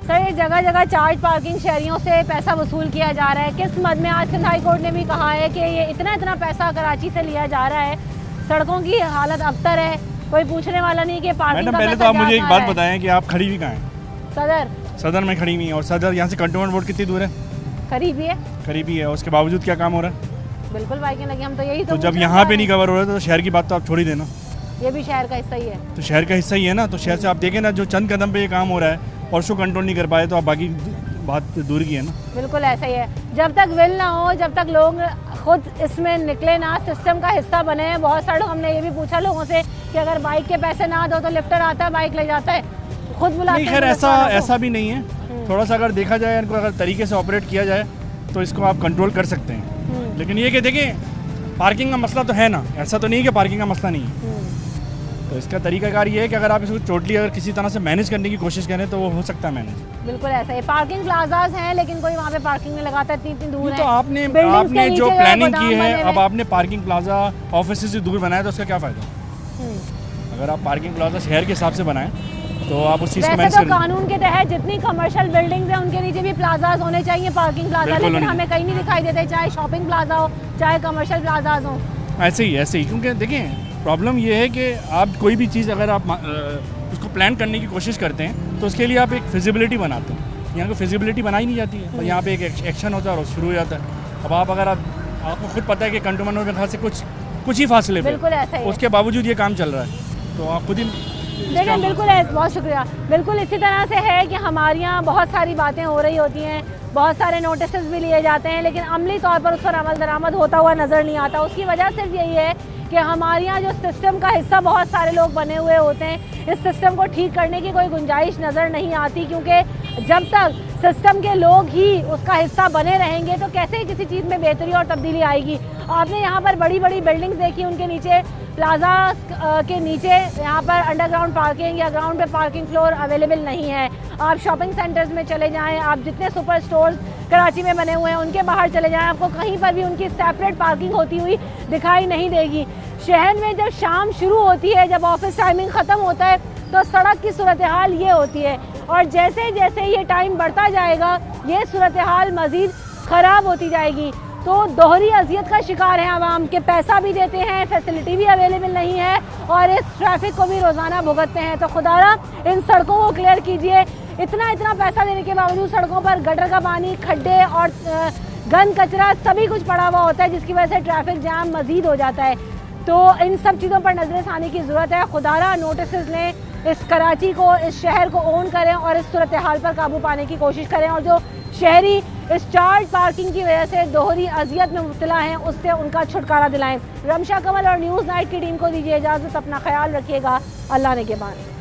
सर, ये जगह जगह चार्ज पार्किंग शहरियों से पैसा वसूल किया जा रहा है। किस मद में आज सिंध हाई कोर्ट ने भी कहा है कि ये इतना पैसा कराची से लिया जा रहा है। सड़कों की हालत अबतर है, कोई पूछने वाला नहीं कि पार्किंग का पहले तो आप मुझे एक बात बताएं कि आप खड़ी भी कहाँ हैं? सदर में खड़ी हुई है। और सदर यहाँ से कंटोनमेंट बोर्ड कितनी दूर है? करीब ही है। करीब ही है, उसके बावजूद क्या काम हो रहा है? बिल्कुल बाइकें लगी, हम तो यही तो जब यहाँ पे नहीं कवर हो रहा है तो शहर की बात तो आप छोड़ ही देना। ये भी शहर का हिस्सा ही है। तो शहर का हिस्सा ही है ना, तो शहर से आप देखें ना, जो चंद कदम पे ये काम हो रहा है और उसको कंट्रोल नहीं कर पाए तो आप बाकी बात दूर की है ना। बिल्कुल ऐसा ही है। जब तक विल ना हो, जब तक लोग खुद इसमें निकले ना, सिस्टम का हिस्सा बने। बहुत सारे हमने ये भी पूछा लोगों से कि अगर बाइक के पैसे ना दो तो लिफ्टर आता है, बाइक ले जाता है, खुद बुलाते हैं। खैर ऐसा भी नहीं है। थोड़ा सा अगर देखा जाए, इनको अगर तरीके से ऑपरेट किया जाए तो इसको आप कंट्रोल कर सकते हैं। लेकिन ये कि देखिए, पार्किंग का मसला तो है ना, ऐसा तो नहीं कि पार्किंग का मसला नहीं है। तो इसका तरीकाकार ये है कि अगर आप इसको टोटली अगर किसी तरह से मैनेज करने की कोशिश करें तो वो हो सकता है मैनेज। बिल्कुल ऐसा ही। पार्किंग प्लाजाज हैं लेकिन कोई वहाँ पे पार्किंग नहीं लगाता, इतनी दूर है। तो आपने जो प्लानिंग की है, अब आपने पार्किंग प्लाजा ऑफिस से दूर बनाया तो उसका क्या फ़ायदा? अगर आप पार्किंग प्लाजा शहर के हिसाब से बनाएं तो आप उस चीज़ को मैनेज करें। कानून के तहत जितनी कमर्शियल बिल्डिंग्स हैं उनके नीचे भी प्लाजाज होने चाहिए, पार्किंग प्लाजा, लेकिन हमें कहीं नहीं दिखाई देते, चाहे शॉपिंग प्लाजा हो चाहे कमर्शियल प्लाजाज हो। ऐसे ही क्योंकि देखिए प्रॉब्लम ये है कि आप कोई भी चीज़ अगर आप उसको प्लान करने की कोशिश करते हैं तो उसके लिए आप एक फिजिबिलिटी बनाते हैं। यहाँ को फिजिबिलिटी बनाई नहीं जाती है, यहाँ पे एक एक्शन होता है और शुरू हो जाता है। अब आप अगर आपको खुद पता है कि कंटोनमेंट में से कुछ ही फासले पे, उसके बावजूद ये काम चल रहा है तो आप खुद ही लेकिन बिल्कुल बहुत शुक्रिया। बिल्कुल इसी तरह से है कि हमारे यहाँ बहुत सारी बातें हो रही होती हैं, बहुत सारे नोटिस भी लिए जाते हैं, लेकिन अमली तौर पर उस पर अमल दरामद होता हुआ नज़र नहीं आता। उसकी वजह सिर्फ यही है कि हमारे यहाँ जो सिस्टम का हिस्सा बहुत सारे लोग बने हुए होते हैं, इस सिस्टम को ठीक करने की कोई गुंजाइश नज़र नहीं आती, क्योंकि जब तक सिस्टम के लोग ही उसका हिस्सा बने रहेंगे तो कैसे किसी चीज़ में बेहतरी और तब्दीली आएगी। आपने यहाँ पर बड़ी बड़ी बिल्डिंग्स देखी, उनके नीचे प्लाजा के नीचे यहाँ पर अंडरग्राउंड पार्किंग या ग्राउंड पे पार्किंग फ्लोर अवेलेबल नहीं है। आप शॉपिंग सेंटर्स में चले जाएं, आप जितने सुपर स्टोर्स कराची में बने हुए हैं उनके बाहर चले जाएं, आपको कहीं पर भी उनकी सेपरेट पार्किंग होती हुई दिखाई नहीं देगी। शहर में जब शाम शुरू होती है, जब ऑफिस टाइमिंग ख़त्म होता है तो सड़क की सूरत हाल ये होती है, और जैसे जैसे ये टाइम बढ़ता जाएगा ये सूरत हाल मज़ीद ख़राब होती जाएगी। तो दोहरी अजियत का शिकार है आवाम के, पैसा भी देते हैं, फैसिलिटी भी अवेलेबल नहीं है और इस ट्रैफिक को भी रोज़ाना भुगतते हैं। तो खुदारा इन सड़कों को क्लियर कीजिए। इतना पैसा देने के बावजूद सड़कों पर गटर का पानी, खड्डे और गंद कचरा सभी कुछ पड़ा हुआ होता है, जिसकी वजह से ट्रैफिक जाम मज़ीद हो जाता है। तो इन सब चीज़ों पर नजर आने की ज़रूरत है। खुदारा नोटिस लें, इस कराची को, इस शहर को ओन करें और इस सूरत हाल पर काबू पाने की कोशिश करें, और जो शहरी इस चार्ज पार्किंग की वजह से दोहरी अजियत में मुब्तला हैं उससे उनका छुटकारा दिलाएं। रमशा कंवल और न्यूज़ नाइट की टीम को दीजिए इजाज़त। अपना ख्याल रखिएगा। अल्लाह ने के बाद।